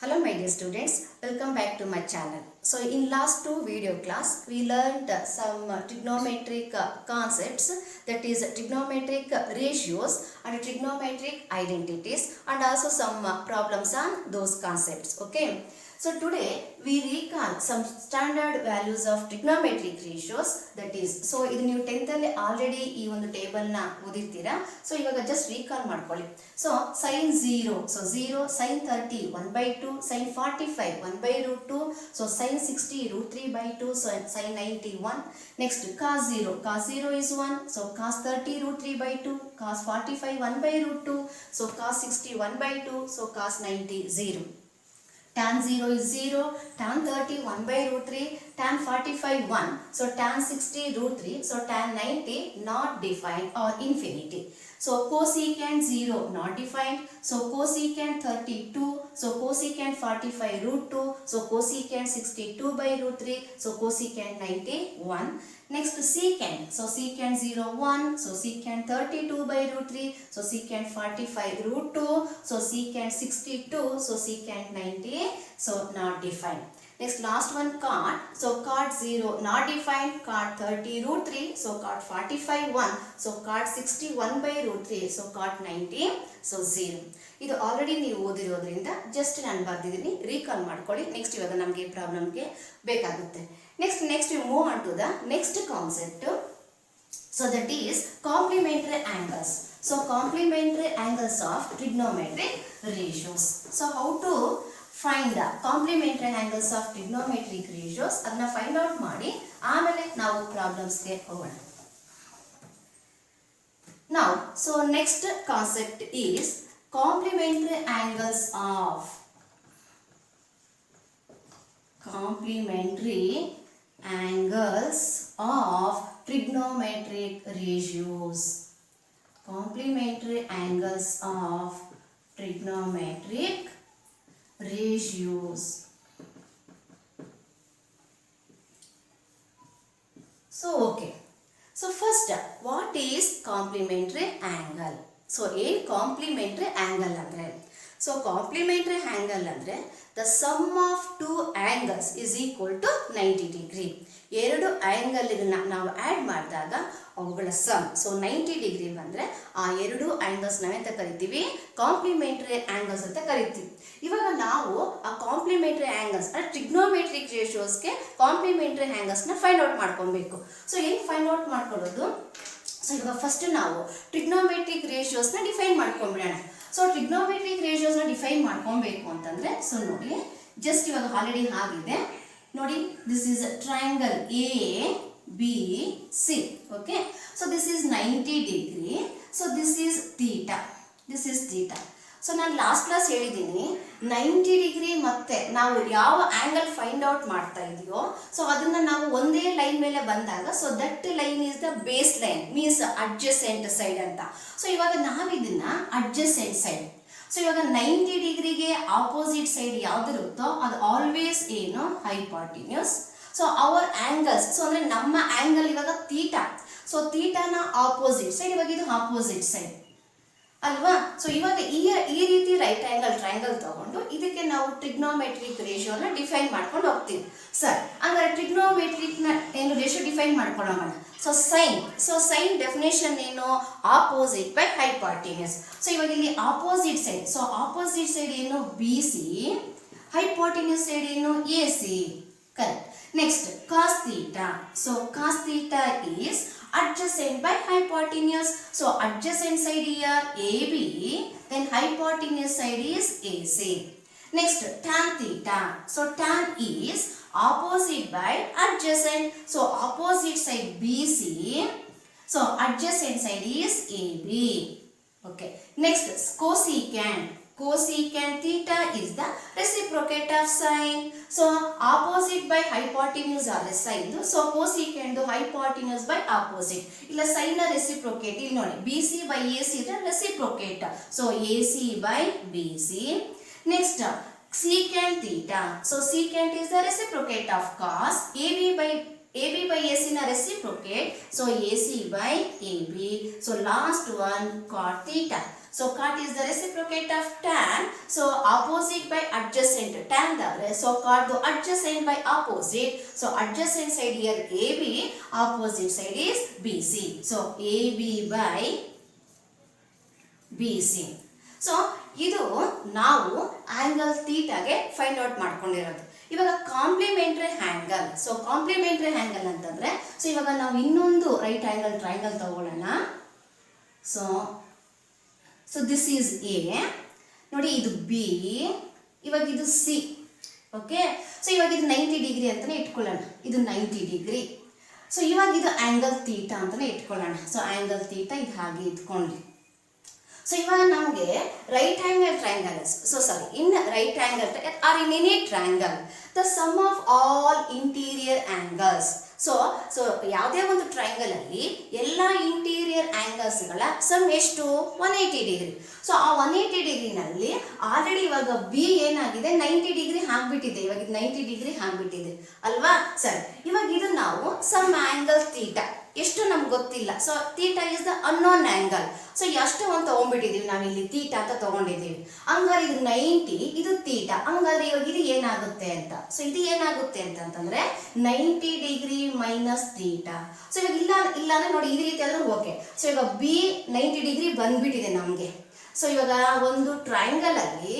Hello my dear students, welcome back to my channel. So in last two video class, we learned some trigonometric concepts, that is trigonometric ratios and trigonometric identities, and also some problems on those concepts. Okay. So today we recall some standard values of trigonometric ratios, that is, so ಇದು ನೀವು 10th ಅಲ್ಲಿ already ಈ ಒಂದು table ನ ಓದಿರ್ತೀರಾ. So ಇವಾಗ just recall ಮಾಡ್ಕೊಳ್ಳಿ. So sin 0, so 0, sin 30 1/2, sin 45 1/√2, so sin 60 √3/2, so sin 90 1. Next cos 0 is 1, so cos 30 √3/2, cos 45 1/√2, so cos 60 1/2, so cos 90 0. Tan 0 is 0, tan 30 1/√3, tan 45 1, so tan 60 √3, so tan 90 not defined or infinity. So cosecant 0 not defined, so cosecant 32, so cosecant 45 √2, so cosecant 62/√3, so cosecant 90 1. Next secant, so secant 0 1, so secant 32/√3, so secant 45 √2, so secant 62, so secant 90, so not defined. Next last one cot, so cot 0 not defined, cot 30 √3, so cot 45 1, so cot 60 1/√3, so cot 90, so 0. ಇದು already ನೀವು ಓದಿರೋದ್ರಿಂದ just ನಾನು ಬರ್ದಿದ್ದೀನಿ, recall ಮಾಡ್ಕೊಳ್ಳಿ. Next ಇವಾಗ ನಮಗೆ ಈ ಪ್ರಾಬ್ಲಮ್ಗೆ ಬೇಕಾಗುತ್ತೆ. Next we move on to the next concept. So that is complementary angles. So complementary angles of trigonometric ratios. So how to find the complementary angles of trigonometric ratios, ಅದನ್ನ find out ಮಾಡಿ ಆಮೇಲೆ ನಾವು ಪ್ರಾಬ್ಲಮ್ಸ್ಗೆ ಹೋಗೋಣ. Now, so next concept is complementary angles of trigonometric ratios. Complementary angles of trigonometric ratios. So okay. So first, what is complementary angle? So a complementary angle andre, so complementary angle andre the sum of two angles is equal to 90 degree. ಎರಡು angle ನಾವು add ಮಾಡಿದಾಗ ಅವುಗಳ some, so 90 degree ಬಂದರೆ ಆ ಎರಡು angles ನಾವೆಂತ ಕರಿತೀವಿ, complementary angles ಅಂತ ಕರಿತೀವಿ. ಇವಾಗ ನಾವು ಆ ಕಾಂಪ್ಲಿಮೆಂಟರಿ ಆ್ಯಂಗಲ್ಸ್ ಅಂದರೆ ಟ್ರಿಗ್ನೋಮೆಟ್ರಿಕ್ ರೇಷಿಯೋಸ್ಗೆ ಕಾಂಪ್ಲಿಮೆಂಟರಿ ಆ್ಯಂಗಲ್ಸ್ನ ಫೈಂಡ್ ಔಟ್ ಮಾಡ್ಕೊಬೇಕು. ಸೊ ಏನು ಫೈಂಡ್ ಔಟ್ ಮಾಡ್ಕೊಳ್ಳೋದು? ಸೊ ಇವಾಗ ಫಸ್ಟ್ ನಾವು ಟ್ರಿಗ್ನೋಮೆಟ್ರಿಕ್ ರೇಷಿಯೋಸ್ನ ಡಿಫೈನ್ ಮಾಡ್ಕೊಂಡ್ಬಿಡೋಣ. ಸೊ ಟ್ರಿಗ್ನೋಮೆಟ್ರಿಕ್ ರೇಷಿಯೋಸ್ನ ಡಿಫೈನ್ ಮಾಡ್ಕೊಬೇಕು ಅಂತಂದರೆ, ಸೊ ನೋಡಿ ಜಸ್ಟ್ ಇವಾಗ ಆಲ್ರೆಡಿ ಆಗಿದೆ ನೋಡಿ, this is triangle A B C. Okay, so this is 90 degree, so this is theta. So ನಾನು ಲಾಸ್ಟ್ ಕ್ಲಾಸ್ ಹೇಳಿದ್ದೀನಿ 90 ಡಿಗ್ರಿ ಮತ್ತೆ ನಾವು ಯಾವ ಆ್ಯಂಗಲ್ ಫೈಂಡ್ ಔಟ್ ಮಾಡ್ತಾ ಇದೆಯೋ, ಸೊ ಅದನ್ನು ನಾವು ಒಂದೇ ಲೈನ್ ಮೇಲೆ ಬಂದಾಗ, so that line is the base line, means adjacent side ಅಂತ. ಸೊ ಇವಾಗ ನಾವಿದನ್ನ ಅಡ್ಜಸೆಂಟ್ ಸೈಡ್, ಸೊ ಇವಾಗ 90 ಡಿಗ್ರಿಗೆ ಆಪೋಸಿಟ್ ಸೈಡ್ ಯಾವ್ದಿರುತ್ತೋ ಅದು ಆಲ್ವೇಸ್ ಏನು, hypotenuse. So our angles, so ಅಂದರೆ ನಮ್ಮ ಆ್ಯಂಗಲ್ ಇವಾಗ ಥೀಟಾ, ಸೊ ಥೀಟಾನ ಆಪೋಸಿಟ್ ಸೈಡ್, ಇವಾಗ ಇದು ಆಪೋಸಿಟ್ ಸೈಡ್ ಅಲ್ವಾ. ಸೊ ಇವಾಗ ಈ ರೀತಿ ರೈಟ್ ಆ್ಯಂಗಲ್ ಟ್ರಯಾಂಗಲ್ ತಗೊಂಡು ಇದಕ್ಕೆ ನಾವು ಟ್ರಿಗ್ನೋಮೆಟ್ರಿಕ್ ರೇಷಿಯೋನ ಡಿಫೈನ್ ಮಾಡ್ಕೊಂಡು ಹೋಗ್ತೀವಿ. ಸರ್ ಹಂಗಾರೆ ಟ್ರಿಗ್ನೋಮೆಟ್ರಿಕ್ನ ಏನು ರೇಷಿಯೋ ಡಿಫೈನ್ ಮಾಡ್ಕೊಂಡು ಹೋಗೋಣ. ಸೊ ಸೈನ್ ಡೆಫಿನೇಷನ್ ಏನು, ಆಪೋಸಿಟ್ ಬೈ ಹೈಪಾಟಿನ್ಯೂಸ್. ಸೊ ಇವಾಗ ಇಲ್ಲಿ opposite side, so opposite side ಏನು, ಬಿ ಸಿ, ಹೈಪಾಟಿನ್ಯೂಸ್ ಸೈಡ್ ಏನು, A C. Correct. Next cos theta, so cos theta is adjacent by hypotenuse, so adjacent side here AB, then hypotenuse side is AC. Next tan theta, so tan is opposite by adjacent, so opposite side BC, so adjacent side is AB. Okay, next cosecant theta is the reciprocate of sine, so opposite by hypotenuse are the sine, so cosecant hypotenuse by opposite, illa sine reciprocate, ಇಲ್ಲಿ ನೋಡಿ BC by AC is reciprocate, so AC by BC. Next secant theta, so secant is the reciprocate of cos, AB by AC na reciprocate, so AC by AB. So last one cot theta, so cot is the reciprocal of tan. So opposite by adjacent tan ಆದ್ರೆ so cot ದು adjacent by opposite. So adjacent side here A B, opposite side is B C. So A B by B C. So ಇದು ನಾವು angle ಥೀಟಾಗೆ find out ಮಾಡ್ಕೊಂಡಿರೋದು. ಇವಾಗ complementary angle. So complementary angle ಅಂತಂದ್ರೆ so ಇವಾಗ ನಾವು ಇನ್ನೊಂದು ರೈಟ್ ಆಂಗಲ್ ಟ್ರಯಾಂಗಲ್ ತಗೊಳ್ಳೋಣ. ಸೊ ದಿಸ್ ಈಸ್ ಎ, ನೋಡಿ ಇದು ಬಿ, ಇವಾಗ ಇದು ಸಿ. ಓಕೆ, ಸೊ ಇವಾಗ ಇದು 90 ಡಿಗ್ರಿ ಅಂತಾನೆ ಇಟ್ಕೊಳ್ಳೋಣ, ಇದು 90 ಡಿಗ್ರಿ. ಸೊ ಇವಾಗ ಇದು ಆಂಗಲ್ ಥೀಟಾ ಅಂತಾನೆ ಇಟ್ಕೊಳ್ಳೋಣ. ಸೊ ಆಂಗಲ್ ಥೀಟಾ ಇದು ಹಾಗೆ ಇಟ್ಕೊಂಡ್ಲಿ. ಸೊ ಇವಾಗ ನಮಗೆ right angle triangles, so sorry in right angle or in any triangle the sum of all interior angles. ಸೊ ಯಾವುದೇ ಒಂದು ಟ್ರಯಾಂಗಲ್ ಅಲ್ಲಿ ಎಲ್ಲ ಇಂಟೀರಿಯರ್ ಆಂಗಲ್ಸ್ಗಳ ಸಮ್ ಎಷ್ಟು 180 ಡಿಗ್ರಿ. ಸೊ ಆ 180 ಡಿಗ್ರಿನಲ್ಲಿ ಆಲ್ರೆಡಿ ಇವಾಗ ಬಿ ಏನಾಗಿದೆ 90 ಡಿಗ್ರಿ ಆಗ್ಬಿಟ್ಟಿದೆ, ಇವಾಗ ಇದು 90 ಡಿಗ್ರಿ ಆಗ್ಬಿಟ್ಟಿದೆ ಅಲ್ವಾ. ಸರಿ, ಇವಾಗ ಇದು ನಾವು ಸಮ್ ಆಂಗಲ್ ಥೀಟಾ ಎಷ್ಟು ನಮ್ಗೆ ಗೊತ್ತಿಲ್ಲ. So theta is the unknown angle. So ಎಷ್ಟು ಅಂತ ತಗೊಂಡ್ಬಿಟ್ಟಿದೀವಿ ನಾವು ಇಲ್ಲಿ ಥೀಟಾ ಅಂತ ತಗೊಂಡಿದ್ದೀವಿ. ಹಂಗಾರೆ ಇದು 90, ಇದು ಥೀಟಾ. ಹಂಗಾದ್ರೆ ಇವಾಗ ಇದು ಏನಾಗುತ್ತೆ ಅಂತ, ಸೊ ಇದು ಏನಾಗುತ್ತೆ ಅಂತಂದ್ರೆ 90 ಡಿಗ್ರಿ ಮೈನಸ್ ಥೀಟಾ. ಸೊ ಇವಾಗ ಇಲ್ಲ ಅಂದ್ರೆ ನೋಡಿ ಈ ರೀತಿ ಆದ್ರೂ ಓಕೆ. ಸೊ ಇವಾಗ ಬಿ 90 ಡಿಗ್ರಿ ಬಂದ್ಬಿಟ್ಟಿದೆ ನಮಗೆ. ಸೊ ಇವಾಗ ಒಂದು ಟ್ರಯಾಂಗಲ್ ಅಲ್ಲಿ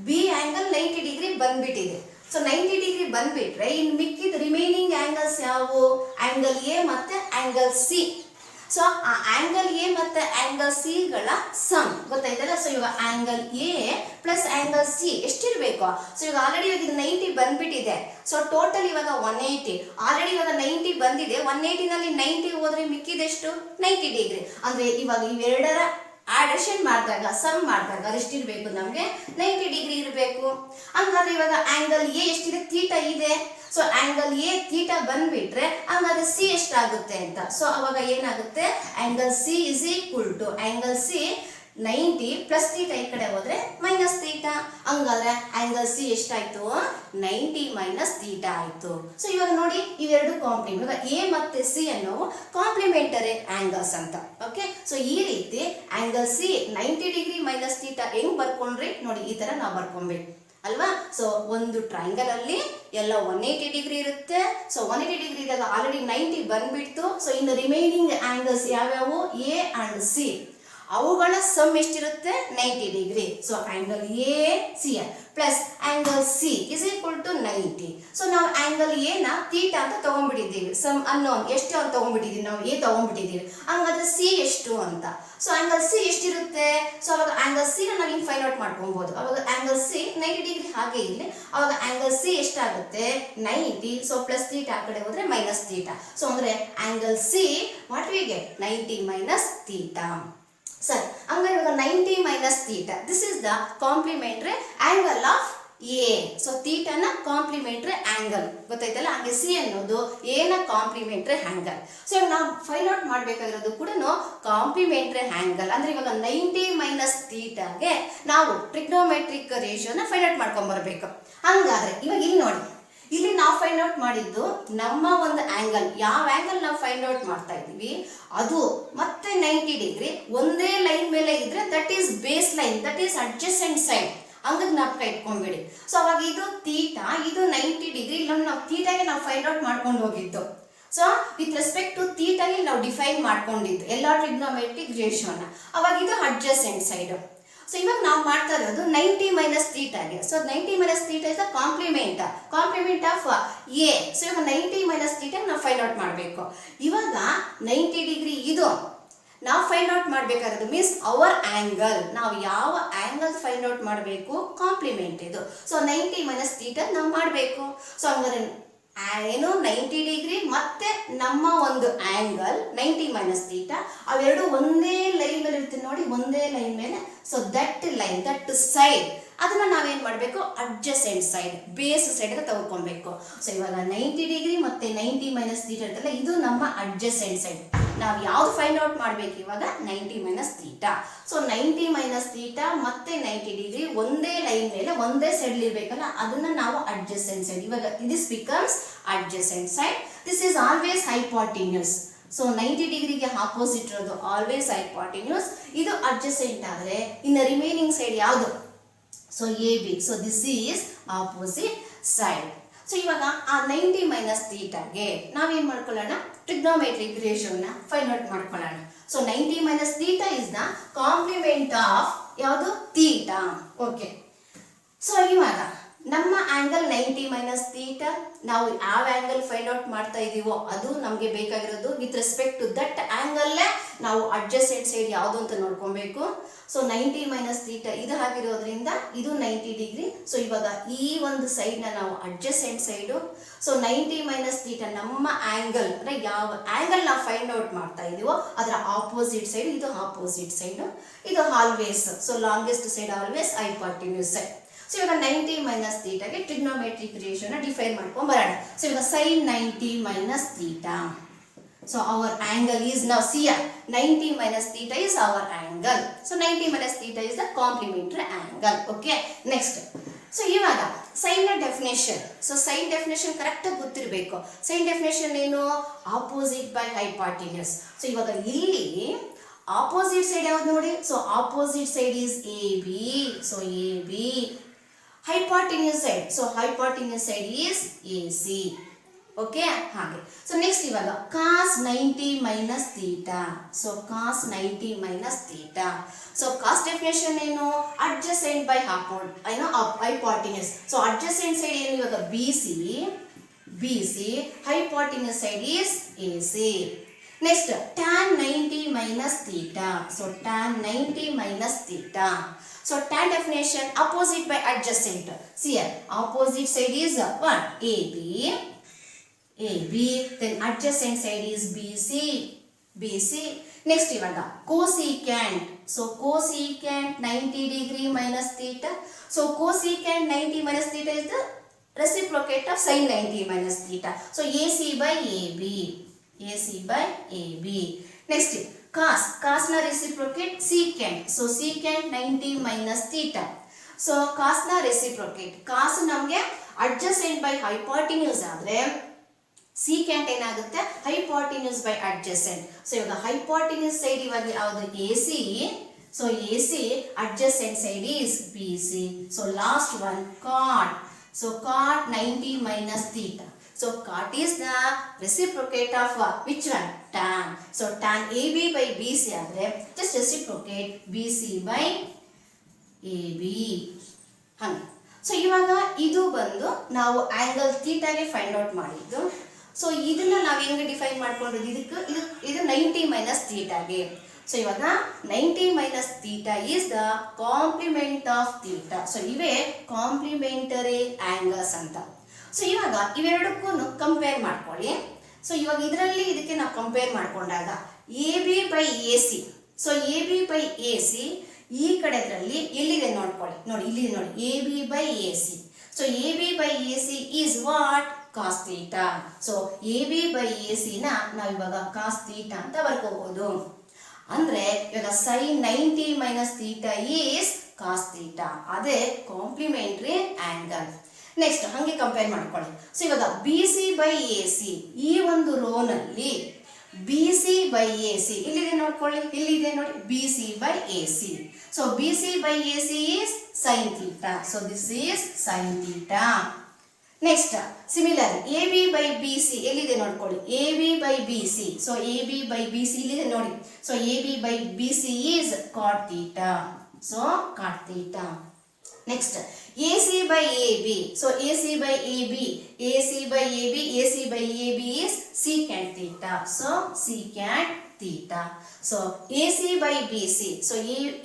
ಬಿ ಆಂಗಲ್ 90 ಡಿಗ್ರಿ ಬಂದ್ಬಿಟ್ಟಿದೆ. ಸೊ 90 ಡಿಗ್ರಿ ಬಂದ್ಬಿಟ್ರೆ ಇನ್ನು ಮಿಕ್ಕಿದ ರಿಮೈನಿಂಗ್ ಆಂಗಲ್ಸ್ ಯಾವುವು, ಆಂಗಲ್ ಎ ಮತ್ತೆ ಆಂಗಲ್ ಸಿ. ಸೊ ಆ ಆಂಗಲ್ ಎ ಮತ್ತೆ ಆಂಗಲ್ ಸಿ ಗಳ ಸಮ್ ಗೊತ್ತಾಯ್ತಲ್ಲ. ಸೊ ಇವಾಗ angle A plus angle C ಎಷ್ಟಿರ್ಬೇಕು. ಸೊ ಇವಾಗ ಆಲ್ರೆಡಿ ಇವಾಗ 90 ಬಂದ್ಬಿಟ್ಟಿದೆ. ಸೊ ಟೋಟಲ್ ಇವಾಗ 180. ಆಲ್ರೆಡಿ ಇವಾಗ 90 ಬಂದಿದೆ. 180 ನಲ್ಲಿ 90 ಹೋದ್ರೆ ಮಿಕ್ಕಿದೆಷ್ಟು 90 ಡಿಗ್ರಿ. ಅಂದ್ರೆ ಇವಾಗ ಇವೆರಡರ ಆಡಿಷನ್ ಮಾಡಿದಾಗ ಸಮ್ ಮಾಡಿದಾಗ ಎಷ್ಟಿರಬೇಕು ನಮಗೆ 90 ಡಿಗ್ರಿ ಇರಬೇಕು. ಹಂಗಾದ್ರೆ ಇವಾಗ ಆಂಗಲ್ ಎ ಎಷ್ಟಿದೆ ಥೀಟಾ ಇದೆ. ಸೊ ಆಂಗಲ್ ಎ ಥೀಟಾ ಬಂದ್ಬಿಟ್ರೆ ಹಂಗಾದ್ರೆ ಸಿ ಎಷ್ಟಾಗುತ್ತೆ ಅಂತ. ಸೊ ಅವಾಗ ಏನಾಗುತ್ತೆ angle C is equal to angle C 90 plus theta ಈ ಕಡೆ ಹೋದ್ರೆ ಮೈನಸ್ ಥೀಟಾ. ಹಂಗಾದ್ರೆ ಆಂಗಲ್ ಸಿ ಎಷ್ಟಾಯ್ತು 90 ಮೈನಸ್ ಥೀಟಾ ಆಯ್ತು. ಸೊ ಇವಾಗ ನೋಡಿ ಇವೆರಡು ಕಾಂಪ್ಲಿಮೆಂಟ್, ಇವಾಗ ಎ ಮತ್ತೆ ಸಿ ಅನ್ನೋ ಕಾಂಪ್ಲಿಮೆಂಟರಿ ಆಂಗಲ್ಸ್ ಅಂತ. ಓಕೆ, ಸೊ ಈ ರೀತಿ angle C 90 degree minus theta ಹೆಂಗ್ ಬರ್ಕೊಂಡ್ರಿ ನೋಡಿ ಈ ತರ ನಾವು ಬರ್ಕೊಬೇಕು ಅಲ್ವಾ. ಸೊ ಒಂದು ಟ್ರಯಾಂಗಲ್ ಅಲ್ಲಿ ಎಲ್ಲ 180 ಡಿಗ್ರಿ ಇರುತ್ತೆ. ಸೊ 180 ಡಿಗ್ರಿ ಇದ್ದಾಗ ಆಲ್ರೆಡಿ 90 ಬಂದ್ಬಿಡ್ತು. ಸೊ ಇನ್ನು ರಿಮೈನಿಂಗ್ ಆಂಗಲ್ಸ್ ಯಾವ್ಯಾವು ಎ ಅಂಡ್ ಸಿ, ಅವುಗಳ ಸಮ್ ಎಷ್ಟಿರುತ್ತೆ 90 degree. So angle A C plus angle C is equal to 90. So ನಾವು ಆಂಗಲ್ ಎ ನ ಥೀಟಾ ಅಂತ ತಗೊಂಡ್ಬಿಟ್ಟಿದ್ದೀವಿ. ಸಮ್ ಅನ್ನೋನ್ ಎಷ್ಟು ಅಂತ ತಗೊಂಡ್ಬಿಟ್ಟಿದ್ದೀವಿ, ನಾವು ಎ ತಗೊಂಡ್ಬಿಟ್ಟಿದ್ದೀವಿ. ಹಂಗಾದ್ರೆ ಸಿ ಎಷ್ಟು ಅಂತ. ಸೊ ಆಂಗಲ್ ಸಿ ಎಷ್ಟಿರುತ್ತೆ. ಸೊ ಅವಾಗ ಆಂಗಲ್ ಸಿ ನ ನಾವು ಹಿಂಗೆ ಫೈಂಡ್ ಔಟ್ ಮಾಡ್ಕೊಬಹುದು. ಅವಾಗ ಆಂಗಲ್ ಸಿ 90 ಡಿಗ್ರಿ ಹಾಗೆ ಇರಲಿ. ಅವಾಗ ಆಂಗಲ್ ಸಿ ಎಷ್ಟಾಗುತ್ತೆ 90. ಸೊ ಪ್ಲಸ್ ಥೀಟಾ ಆ ಕಡೆ ಹೋದ್ರೆ ಮೈನಸ್ ಥೀಟಾ. ಸೊ ಅಂದ್ರೆ angle C what we get 90 minus theta. ಸರಿ, ಹಂಗಾರೆ ಇವಾಗ 90 minus theta this is the complementary angle of A. So ಥೀಟಾನ ಕಾಂಪ್ಲಿಮೆಂಟ್ರಿ ಆಂಗಲ್ ಗೊತ್ತಾಯ್ತಲ್ಲ. ಹಂಗೆ ಸಿ ಅನ್ನೋದು ಎ ನ ಕಾಂಪ್ಲಿಮೆಂಟ್ರಿ ಆಂಗಲ್. ಸೊ ಇವಾಗ ನಾವು ಫೈಂಡ್ ಔಟ್ ಮಾಡಬೇಕಾಗಿರೋದು ಕೂಡ ಕಾಂಪ್ಲಿಮೆಂಟ್ರಿ ಆಂಗಲ್. ಅಂದ್ರೆ ಇವಾಗ 90 ಮೈನಸ್ ಥೀಟಾಗೆ ನಾವು ಟ್ರಿಗ್ನೋಮೆಟ್ರಿಕ್ ರೇಷಿಯೋನ ಫೈಂಡ್ ಔಟ್ ಮಾಡ್ಕೊಂಡ್ ಬರ್ಬೇಕು. ಹಂಗಾದ್ರೆ ಇವಾಗ ಇಲ್ಲಿ ನೋಡಿ, ಇಲ್ಲಿ ನಾವು ಫೈಂಡ್ ಔಟ್ ಮಾಡಿದ್ದು ನಮ್ಮ ಒಂದು ಆಂಗಲ್, ಯಾವ ಆಂಗಲ್ ನಾವು ಫೈಂಡ್ ಔಟ್ ಮಾಡ್ತಾ ಇದೀವಿ ಅದು ಮತ್ತೆ 90 ಡಿಗ್ರಿ ಒಂದೇ ಲೈನ್ ಮೇಲೆ ಇದ್ರೆ that is base line, that is adjacent side. ಹಂಗ ಜ್ಞಾಪಕ ಇಟ್ಕೊಂಡ್ಬಿಡಿ. ಸೊ ಅವಾಗ ಇದು ಥೀಟಾ, ಇದು 90 ಡಿಗ್ರಿ. ಇಲ್ಲೊಂದು ನಾವು ಥೀಟಾಗೆ ನಾವು ಫೈಂಡ್ ಔಟ್ ಮಾಡ್ಕೊಂಡು ಹೋಗಿದ್ದು. ಸೊ ವಿತ್ ರೆಸ್ಪೆಕ್ಟ್ ಟು ಥೀಟಾಗೆ ನಾವು ಡಿಫೈನ್ ಮಾಡ್ಕೊಂಡಿದ್ದು ಎಲ್ಲ ಟ್ರಿಗ್ನೋಮೆಟ್ರಿಕ್ ರೇಷಿಯೋನ. ಅವಾಗ ಇದು ಅಡ್ಜಸೆಂಟ್ ಸೈಡ್. ಸೊ ಇವಾಗ ನಾವು ಮಾಡ್ತಾ ಇರೋದು 90 ಮೈನಸ್ ಥೀಟಾಗೆ. So 90 minus theta is the complement of A. So ಇವಾಗ 90 ಮೈನಸ್ ಥೀಟಾ ನಾವು ಫೈಂಡ್ ಔಟ್ ಮಾಡಬೇಕು. ಇವಾಗ 90 ಡಿಗ್ರಿ ಇದು ನಾವು ಫೈಂಡ್ ಔಟ್ ಮಾಡಬೇಕಾಗಿರೋದು ಮೀನ್ಸ್ ಅವರ್ ಆಂಗಲ್. ನಾವು ಯಾವ ಆಂಗಲ್ ಫೈಂಡ್ ಔಟ್ ಮಾಡಬೇಕು ಕಾಂಪ್ಲಿಮೆಂಟ್ ಇದು. ಸೊ 90 ಮೈನಸ್ ಥೀಟಾ ನಾವು ಮಾಡಬೇಕು. ಸೊ ಹಂಗಾರೆ ಏನು 90 ಡಿಗ್ರಿ ಮತ್ತೆ ನಮ್ಮ ಒಂದು ಆಂಗಲ್ 90 ಮೈನಸ್ ಥೀಟಾ ಅವೆರಡು ಒಂದೇ ಲೈನ್ ಮೇಲೆ ಇರ್ತೀವಿ ನೋಡಿ, ಒಂದೇ ಲೈನ್ ಮೇಲೆ. So that line that side ಅದನ್ನ ನಾವೇನ್ ಮಾಡಬೇಕು ಅಡ್ಜಸೆಂಟ್ ಸೈಡ್, ಬೇಸ್ ಸೈಡ್ ಅಂತ ತಗೊಳ್ಕೊಬೇಕು. ಸೊ ಇವಾಗ 90 ಡಿಗ್ರಿ ಮತ್ತೆ 90 ಮೈನಸ್ ಥೀಟಾ ಇರ್ತಲ್ಲ ಇದು ನಮ್ಮ ಅಡ್ಜಸೆಂಟ್ ಸೈಡ್. ನಾವು ಯಾವ್ದು ಫೈಂಡ್ ಔಟ್ ಮಾಡ್ಬೇಕು ಇವಾಗ 90 minus theta. So 90 minus theta ಮತ್ತೆ 90 ಡಿಗ್ರಿ ಒಂದೇ ಲೈನ್ ಮೇಲೆ ಒಂದೇ ಸೈಡ್ ಇರ್ಬೇಕಲ್ಲ ಅದನ್ನ ನಾವು ಅಡ್ಜಸೆಂಟ್ ಸೈಡ್. ಇವಾಗ this becomes adjacent side. This is always hypotenuse. So 90 ಡಿಗ್ರಿಗೆ ಆಪೋಸಿಟ್ ಇರೋದು ಆಲ್ವೇಸ್ ಹೈಪಾಟಿನ್ಯೂಸ್. ಇದು ಅಡ್ಜಸೆಂಟ್ ಆದರೆ ಇನ್ನು ರಿಮೈನಿಂಗ್ ಸೈಡ್ ಯಾವುದು? So A B. So this is opposite side. So ಇವಾಗ ಆ 90 ಮೈನಸ್ ಥೀಟಾಗೆ ನಾವೇನು ಮಾಡ್ಕೊಳ್ಳೋಣ? ಟ್ರಿಗ್ನೋಮೆಟ್ರಿಕ್ ರೇಷಿಯೋನ ಫೈಂಡ್ ಔಟ್ ಮಾಡ್ಕೊಳ್ಳೋಣ. So 90 minus theta is the complement of ಯಾವುದು? ಥೀಟಾ. ಓಕೆ. ಸೊ ಇವಾಗ ನಮ್ಮ ಆಂಗಲ್ 90 ಮೈನಸ್ ಥೀಟಾ, ನಾವು ಯಾವ ಆಂಗಲ್ ಫೈಂಡ್ ಔಟ್ ಮಾಡ್ತಾ ಇದೀವೋ ಅದು ನಮಗೆ ಬೇಕಾಗಿರೋದು. ವಿತ್ ರೆಸ್ಪೆಕ್ಟ್ ಟು ದಟ್ ಆಂಗಲ್ಲೇ ನಾವು ಅಡ್ಜಸೆಂಟ್ ಸೈಡ್ ಯಾವುದು ಅಂತ ನೋಡ್ಕೊಬೇಕು. ಸೊ 90 ಮೈನಸ್ ಥೀಟಾ ಇದು ಆಗಿರೋದ್ರಿಂದ ಇದು 90 ಡಿಗ್ರಿ. ಸೊ ಇವಾಗ ಈ ಒಂದು ಸೈಡ್ನ ನಾವು adjacent side. So 90 minus theta ನಮ್ಮ ಆಂಗಲ್ ಅಂದರೆ ಯಾವ ಆಂಗಲ್ ನಾವು ಫೈಂಡ್ ಔಟ್ ಮಾಡ್ತಾ ಇದೀವೋ ಅದರ ಆಪೋಸಿಟ್ ಸೈಡ್. ಇದು ಆಪೋಸಿಟ್ ಸೈಡು, ಇದು always. So longest side always hypotenuse side. So ಇವಾಗ 90 ಮೈನಸ್ ಥೀಟಾಗೆ ಟ್ರಿಗ್ನೋಮೆಟ್ರಿಕ್ ರೇಷಿಯೋನ ಡಿಫೈನ್ ಮಾಡ್ಕೊಂಡು ಬರೋಣ. ಸೊ ಇವಾಗ sine 90 minus theta. So our angle is ನಾವು ಸಿಯರ್ 90 minus theta is our angle. So 90 minus theta is the complementary angle. Okay. Next, so ಇವಾಗ sign ನ ಡೆಫಿನೇಷನ್. ಸೊ ಸೈನ್ ಡೆಫಿನೇಷನ್ ಕರೆಕ್ಟಾಗಿ ಗೊತ್ತಿರಬೇಕು. ಸೈನ್ ಡೆಫಿನೇಷನ್ ಏನು? Opposite by hypotenuse. ಸೊ ಇವಾಗ ಇಲ್ಲಿ opposite side ಯಾವ್ದು ನೋಡಿ? So opposite side is A B. So A B. hypotenuse side. So hypotenuse side is AC. Okay, ಹಾಗೆ. So next ಇವಾಗ cos 90 minus theta. So cos 90 minus theta. So cos definition ಏನು? Adjacent by hypotenuse. So adjacent side ಏನು ಇವಾಗ BC. Hypotenuse side is AC. Next, tan 90 minus theta. So tan 90 minus theta. So tan definition opposite by adjacent. See here, opposite side is what? AB. Then adjacent side is BC. Next ivaga cosecant. So cosecant 90 degree minus theta. So cosecant 90 minus theta is the reciprocate of sin 90 minus theta. So AC by AB. Next, cos na reciprocate secant. So secant 90 minus theta. So cos na reciprocate. Cos ನಮಗೆ adjacent by hypotenuse ಆದರೆ secant ಏನಾಗುತ್ತೆ? hypotenuse by adjacent. So ಇವಾಗ hypotenuse side ಇವಾಗ ಯಾವುದು? AC. So AC, adjacent side is BC. So last one cot. So cot 90 minus theta. So cot is the reciprocate of which one? Tan. So tan AB by BC ಆದರೆ just reciprocate BC by AB. ಹಂಗೆ. So ಇವಾಗ ಇದು ಬಂದು ನಾವು angle ಥೀಟಾಗೆ find out ಮಾಡಿದ್ದು. So ಇದನ್ನ ನಾವು ಹೆಂಗೆ ಡಿಫೈನ್ ಮಾಡ್ಕೊಂಡಿದ್ದು? ಇದು 90 ಮೈನಸ್ ಥೀಟಾಗೆ. ಸೊ ಇವಾಗ 90 minus theta is the complement of theta. So ಇವೇ ಕಾಂಪ್ಲಿಮೆಂಟರಿ ಆಂಗಲ್ಸ್ ಅಂತ. ಸೊ ಇವಾಗ ಇವೆರಡಕ್ಕೂ ಕಂಪೇರ್ ಮಾಡ್ಕೊಳ್ಳಿ. ಸೊ ಇವಾಗ ಇದರಲ್ಲಿ ಇದಕ್ಕೆ ನಾವು ಕಂಪೇರ್ ಮಾಡ್ಕೊಂಡಾಗ A B by A C. So A B by A C ಈ ಕಡೆದ್ರಲ್ಲಿ ಎಲ್ಲಿದೆ ನೋಡ್ಕೊಳ್ಳಿ. ನೋಡಿ ಇಲ್ಲಿದೆ ನೋಡಿ, A B by A C. So A B by A C is what? Cos theta. So A B by A ಸಿನ ನಾವು ಇವಾಗ ಕಾಸ್ ಥೀಟಾ ಅಂತ ಬರ್ಕೋಬಹುದು. ಅಂದ್ರೆ ಇವಾಗ sine 90 minus theta is cos theta. ಅದೇ ಕಾಂಪ್ಲಿಮೆಂಟರಿ ಆಂಗಲ್. ನೆಕ್ಸ್ಟ್ ಹಂಗೆ compare ಮಾಡ್ಕೊಳ್ಳಿ. ಸೊ ಇವಾಗ B C by A C ಈ ಒಂದು ರೋನಲ್ಲಿ B C by A C ಇಲ್ಲಿದೆ ನೋಡ್ಕೊಳ್ಳಿ, ಇಲ್ಲಿದೆ ನೋಡಿ B C by A C. So B C by A C is sine theta. So this is sine theta. Next similar A B by B C ಎಲ್ಲಿದೆ ನೋಡ್ಕೊಳ್ಳಿ, A B by B C. So A B by B C ಇಲ್ಲಿದೆ ನೋಡಿ. So A B by B C is cot theta. So cot theta. Next, AC by AB. So AC by AB is secant theta. So secant theta. So AC by BC. So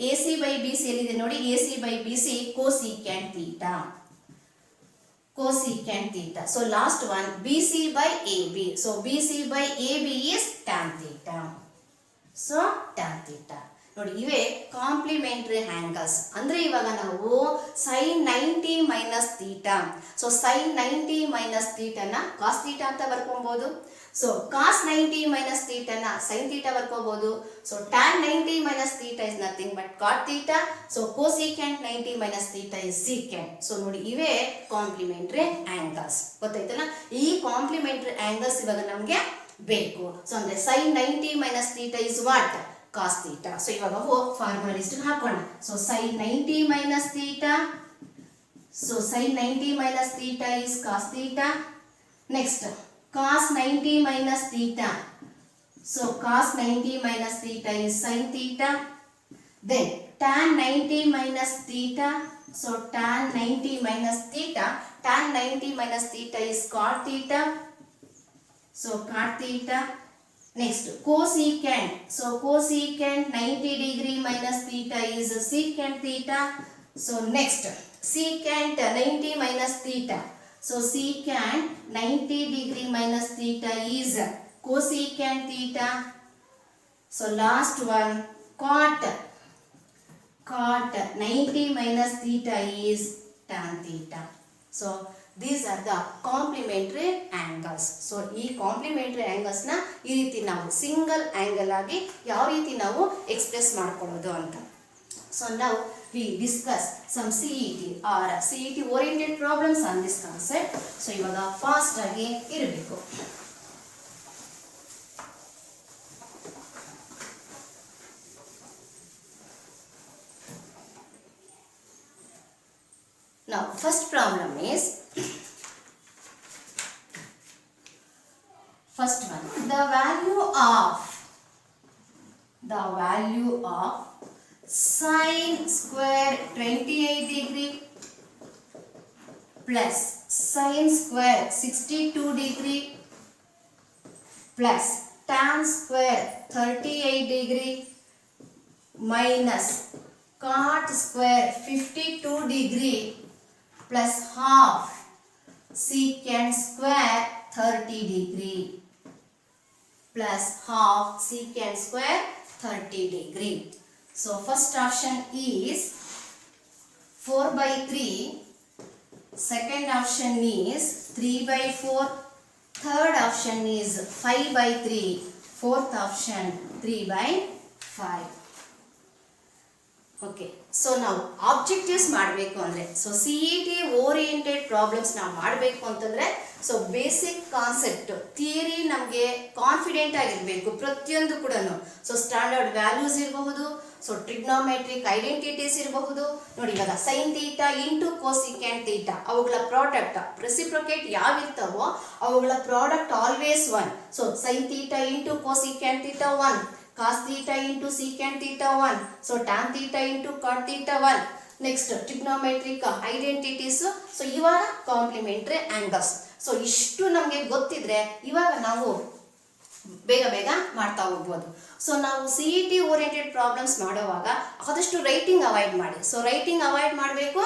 AC by BC ಎಲ್ಲಿದೆ ನೋಡಿ, AC by BC cosecant theta. So last one BC by AB. So BC by AB is tan theta. So tan theta. ನೋಡಿ ಇವೇ complementary angles. ಅಂದರೆ ಇವಾಗ ನಾವು sine 90 minus theta. So sine 90 minus ಥೀಟನ cos theta ಅಂತ ಬರ್ಕೊಬೋದು. So cos 90 minus ಥೀಟನ sine theta ಬರ್ಕೋಬಹುದು. So tan 90 minus theta is nothing but cot theta. So cosecant 90 minus theta is secant. So ನೋಡಿ ಇವೇ ಕಾಂಪ್ಲಿಮೆಂಟರಿ ಆಂಗಲ್ಸ್. ಗೊತ್ತಾಯ್ತಲ್ಲ? ಈ complementary angles ಇವಾಗ ನಮಗೆ ಬೇಕು. ಸೊ ಅಂದ್ರೆ sin 90 minus theta is what? Cos theta. So ಇವಾಗ ಫಾರ್ಮುಲಾ ಲಿಸ್ಟ್ ಹಾಕೋಣ. So sin 90 minus theta, so sin 90 minus theta is cos theta. Next cos 90 minus theta, so cos 90 minus theta is sin theta. Then tan 90 minus theta, so tan 90 minus theta, tan 90 minus theta is cot theta, so cot theta. Next cosecant, so cosecant 90 degree minus theta is secant theta. So next secant 90 minus theta, so secant 90 degree minus theta is cosecant theta. So last one cot 90 minus theta is tan theta. So these are the complementary angles. So ಈ complementary angles ನ ಈ ರೀತಿ ನಾವು single angle ಆಗಿ ಯಾವ ರೀತಿ ನಾವು express ಮಾಡ್ಕೊಳ್ಳೋದು ಅಂತ. So now we discuss some CET or CET oriented problems on this concept. So ಇವಾಗ ಫಾಸ್ಟ್ ಆಗಿ ಇರಬೇಕು. Now first problem is first one, the value of sin square 28 degree plus sin square 62 degree plus tan square 38 degree minus cot square 52 degree plus half secant square 30 degree plus half secant square 30 degree. So first option is 4 by 3, second option is 3 by 4, third option is 5 by 3, fourth option 3 by 5. Okay, so ನಾವು objectives ಮಾಡಬೇಕು ಅಂದರೆ, so CET oriented problems ನಾವು ಮಾಡಬೇಕು ಅಂತಂದರೆ, so basic concept theory ನಮಗೆ confident ಆಗಿರಬೇಕು ಪ್ರತಿಯೊಂದು ಕೂಡ. ಸೊ ಸ್ಟ್ಯಾಂಡರ್ಡ್ ವ್ಯಾಲ್ಯೂಸ್ ಇರಬಹುದು, ಸೊ ಟ್ರಿಗ್ನೋಮೆಟ್ರಿಕ್ ಐಡೆಂಟಿಟೀಸ್ ಇರಬಹುದು. ನೋಡಿ ಇವಾಗ sine theta into cosecant theta, ಅವುಗಳ ಪ್ರಾಡಕ್ಟ್ ರೆಸಿಪ್ರೊಕೇಟ್ ಯಾವಿರ್ತಾವೋ ಅವುಗಳ product always 1. So sine theta into cosecant theta 1, cos theta into secant theta 1, so tan theta into cot theta 1. Next trigonometric identities. So ಇವಾಗ complementary angles. So ಇಷ್ಟು ನಮಗೆ ಗೊತ್ತಿದ್ರೆ ಇವಾಗ ನಾವು ಬೇಗ ಬೇಗ ಮಾಡ್ತಾ ಹೋಗ್ಬೋದು. ಸೊ ನಾವು CET ಓರಿಯೆಂಟೆಡ್ ಪ್ರಾಬ್ಲಮ್ಸ್ ಮಾಡುವಾಗ ಆದಷ್ಟು ರೈಟಿಂಗ್ ಅವಾಯ್ಡ್ ಮಾಡಿ. ಸೊ ರೈಟಿಂಗ್ ಅವಾಯ್ಡ್ ಮಾಡಬೇಕು,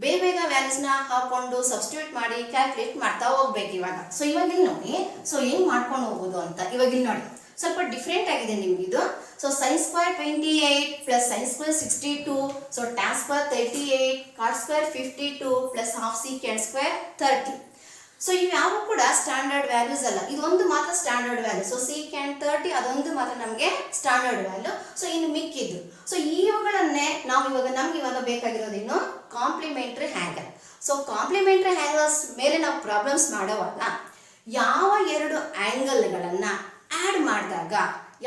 ಬೇಗ ವ್ಯಾಲ್ಯೂಸ್ನ ಹಾಕೊಂಡು ಸಬ್ಸ್ಟಿಟ್ಯೂಟ್ ಮಾಡಿ ಕ್ಯಾಲ್ಕುಲೇಟ್ ಮಾಡ್ತಾ ಹೋಗ್ಬೇಕು ಇವಾಗ. ಸೊ ಇವಾಗ ಇಲ್ಲಿ ನೋಡಿ, ಸೊ ಹೆಂಗ್ ಮಾಡ್ಕೊಂಡು ಹೋಗೋದು ಅಂತ ಇವಾಗ ಇಲ್ಲಿ ನೋಡಿ ಸ್ವಲ್ಪ ಡಿಫ್ರೆಂಟ್ ಆಗಿದೆ ನಿಮ್ಗೆ ಇದು. So sin square 28 plus sin square 62, so tan square 38, cot square 52 plus half secant square 30. So ಇವು ಯಾವ ಕೂಡ ಸ್ಟ್ಯಾಂಡರ್ಡ್ ವ್ಯಾಲ್ಯೂಸ್ ಅಲ್ಲ, ಇದೊಂದು ಮಾತ್ರ ಸ್ಟ್ಯಾಂಡರ್ಡ್ ವ್ಯಾಲ್ಯೂ. ಸೊ secant 30 ಅದೊಂದು ಮಾತ್ರ ನಮಗೆ ಸ್ಟ್ಯಾಂಡರ್ಡ್ ವ್ಯಾಲ್ಯೂ. ಸೊ ಇನ್ನು ಮಿಕ್ಕಿದ್ದು, ಸೊ ಇವುಗಳನ್ನೇ ನಾವು ನಮ್ಗೆ ಇವಾಗ ಬೇಕಾಗಿರೋದೇನು, complementary angle. So complementary angles ಮೇಲೆ ನಾವು ಪ್ರಾಬ್ಲಮ್ಸ್ ಮಾಡುವಾಗ ಯಾವ ಎರಡು ಆಂಗಲ್ಗಳನ್ನ ಆ್ಯಡ್ ಮಾಡಿದಾಗ,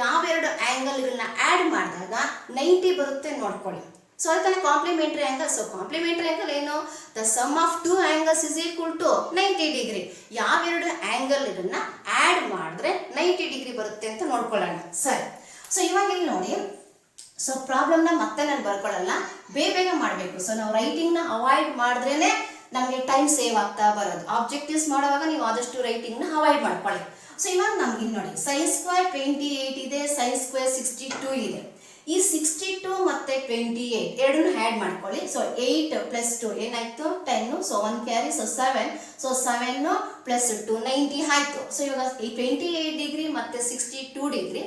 ಯಾವೆರಡು ಆ್ಯಂಗಲ್ಗಳನ್ನ ಆ್ಯಡ್ ಮಾಡಿದಾಗ 90 ಬರುತ್ತೆ ನೋಡ್ಕೊಳ್ಳಿ. ಸೊ ಅದಕ್ಕೆ complementary angle. So complementary angle ಏನು, the sum of 2 angles is equal to 90 degree. ಯಾವೆರಡು ಆ್ಯಂಗಲ್ಗಳನ್ನ ಆ್ಯಡ್ ಮಾಡಿದ್ರೆ 90 degree ಬರುತ್ತೆ ಅಂತ ನೋಡ್ಕೊಳ್ಳೋಣ. ಸರಿ, ಸೊ ಇವಾಗ ಇಲ್ಲಿ ನೋಡಿ, ಸೊ ಪ್ರಾಬ್ಲಮ್ನ ಮತ್ತೆ ನಾನು ಬರ್ಕೊಳ್ಳಲ್ಲ, ಬೇಗ ಮಾಡಬೇಕು. ಸೊ ನಾವು ರೈಟಿಂಗ್ನ ಅವಾಯ್ಡ್ ಮಾಡಿದ್ರೇ ನಮಗೆ ಟೈಮ್ ಸೇವ್ ಆಗ್ತಾ ಬರೋದು. ಆಬ್ಜೆಕ್ಟಿವ್ಸ್ ಮಾಡುವಾಗ ನೀವು ಆದಷ್ಟು ರೈಟಿಂಗ್ನ ಅವಾಯ್ಡ್ ಮಾಡ್ಕೊಳ್ಳಿ. ಸೊ ಇವಾಗ ನಮ್ಗೆ ಇಲ್ಲಿ ನೋಡಿ, sin square 28 ಇದೆ, sin square 62 ಇದೆ. ಈ 62 ಮತ್ತೆ 28 ಎರಡನ್ನು ಆ್ಯಡ್ ಮಾಡ್ಕೊಳ್ಳಿ. ಸೊ 8 + 2 ಏನಾಯ್ತು 10, ಸೊ 1 ಕ್ಯಾರಿ, ಸೊ 7, ಸೊ 7 + 2 90 ಆಯ್ತು. ಸೊ ಇವಾಗ ಈ 28 ಡಿಗ್ರಿ ಮತ್ತೆ 62 ಡಿಗ್ರಿ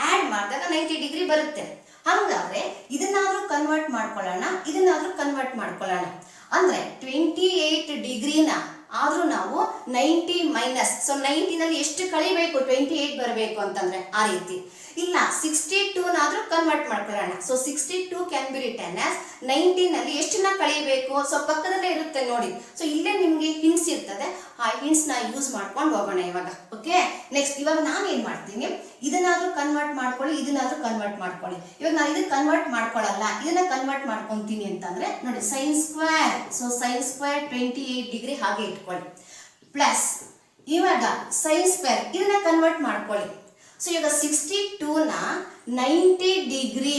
ಆ್ಯಡ್ ಮಾಡಿದಾಗ 90 ಡಿಗ್ರಿ ಬರುತ್ತೆ. ಹಾಗಾದ್ರೆ ಇದನ್ನಾದ್ರೂ ಕನ್ವರ್ಟ್ ಮಾಡ್ಕೊಳ್ಳೋಣ, ಇದನ್ನಾದ್ರೂ ಕನ್ವರ್ಟ್ ಮಾಡ್ಕೊಳ್ಳೋಣ. ಅಂದ್ರೆ 28 ಡಿಗ್ರಿನ ಆದ್ರೂ ನಾವು 90 ಮೈನಸ್, ಸೊ 90ನಲ್ಲಿ ಎಷ್ಟು ಕಳಿಬೇಕು, 28 ಬರಬೇಕು ಅಂತಂದ್ರೆ ಆ ರೀತಿ. ಇಲ್ಲ 62ನಾದ್ರೂ ಕನ್ವರ್ಟ್ ಮಾಡ್ಕೊಳ್ಳೋಣ. So 62 can be written as 90ನಲ್ಲಿ ಎಷ್ಟನ್ನ ಕಳಿಬೇಕು, ಸೊ ಪಕ್ಕದಲ್ಲೇ ಇರುತ್ತೆ ನೋಡಿ. ಸೊ ಇಲ್ಲೇ ನಿಮಗೆ ಹಿಂಟ್ಸ್ ಇರ್ತದೆ, ಆ ಹಿಂಟ್ಸ್ ನ ಯೂಸ್ ಮಾಡ್ಕೊಂಡು ಹೋಗೋಣ ಇವಾಗ. ಓಕೆ, ನೆಕ್ಸ್ಟ್ ಇವಾಗ ನಾನು ಏನ್ ಮಾಡ್ತೀನಿ, ಇದನ್ನಾದ್ರೂ ಕನ್ವರ್ಟ್ ಮಾಡ್ಕೊಳ್ಳಿ, ಇದನ್ನಾದ್ರೂ ಕನ್ವರ್ಟ್ ಮಾಡ್ಕೊಳ್ಳಿ. ಇವಾಗ ನಾನು ಇದನ್ನ ಕನ್ವರ್ಟ್ ಮಾಡ್ಕೊಳ್ಳಲ್ಲ, ಇದನ್ನ ಕನ್ವರ್ಟ್ ಮಾಡ್ಕೊಂತೀನಿ ಅಂತಂದ್ರೆ ನೋಡಿ, sine square, so sine square 28 degree ಹಾಗೆ ಇಟ್ಕೊಳ್ಳಿ. ಪ್ಲಸ್ ಇವಾಗ ಸೈನ್ ಸ್ಕ್ವೇರ್ ಇದನ್ನ ಕನ್ವರ್ಟ್ ಮಾಡ್ಕೊಳ್ಳಿ. ಸೊ ಇವಾಗ 62ನ 90 ಡಿಗ್ರಿ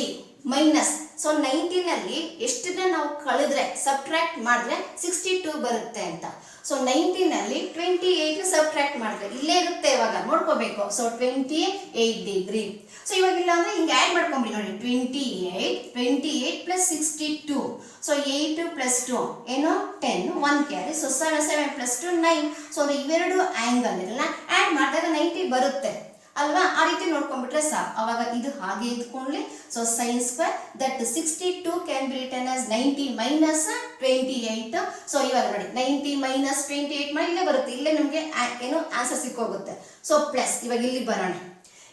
ಮೈನಸ್, ಸೊ 90ನಲ್ಲಿ ಎಷ್ಟನ್ನ ನಾವು ಕಳೆದ್ರೆ ಸಬ್ಟ್ರಾಕ್ಟ್ ಮಾಡಿದ್ರೆ 62 ಬರುತ್ತೆ ಅಂತ. ಸೊ 90ನಲ್ಲಿ 28 ಸಬ್ಟ್ರಾಕ್ಟ್ ಮಾಡಿದ್ರೆ ಇಲ್ಲೇ ಇರುತ್ತೆ, ಇವಾಗ ನೋಡ್ಕೋಬೇಕು. So 28 degree. ಸೊ ಇವಾಗ ಇಲ್ಲ ಅಂದ್ರೆ ಹಿಂಗೆ ಆ್ಯಡ್ ಮಾಡ್ಕೊಂಬಿಡಿ ನೋಡಿ, 28 ಪ್ಲಸ್ 62, ಸೊ 8 ಪ್ಲಸ್ 2 ಏನೋ 10, 1 ಕ್ಯಾರಿ, ಸೊ 7 ಪ್ಲಸ್ 2 9. ಸೊ ಅದು ಇವೆರಡು ಆ್ಯಂಗಲ್ ಎಲ್ಲ ಆ್ಯಡ್ ಮಾಡಿದಾಗ 90 ಬರುತ್ತೆ ಅಲ್ವಾ. ಆ ರೀತಿ ನೋಡ್ಕೊಂಡ್ಬಿಟ್ರೆ ಸಾಕು. ಅವಾಗ ಇದು ಹಾಗೆ ಇದ್ಕೊಳ್ಳಿ. So sine square that 62 can be written as 90 minus 28. So ಇವಾಗ ನೋಡಿ 90 ಮೈನಸ್ 28 ಮಾಡಿ ಇಲ್ಲೇ ಬರುತ್ತೆ, ಇಲ್ಲೇ ನಿಮಗೆ ಏನು ಆನ್ಸರ್ ಸಿಕ್ಕೋಗುತ್ತೆ. ಸೊ ಪ್ಲಸ್ ಇವಾಗ ಇಲ್ಲಿ ಬರೋಣ.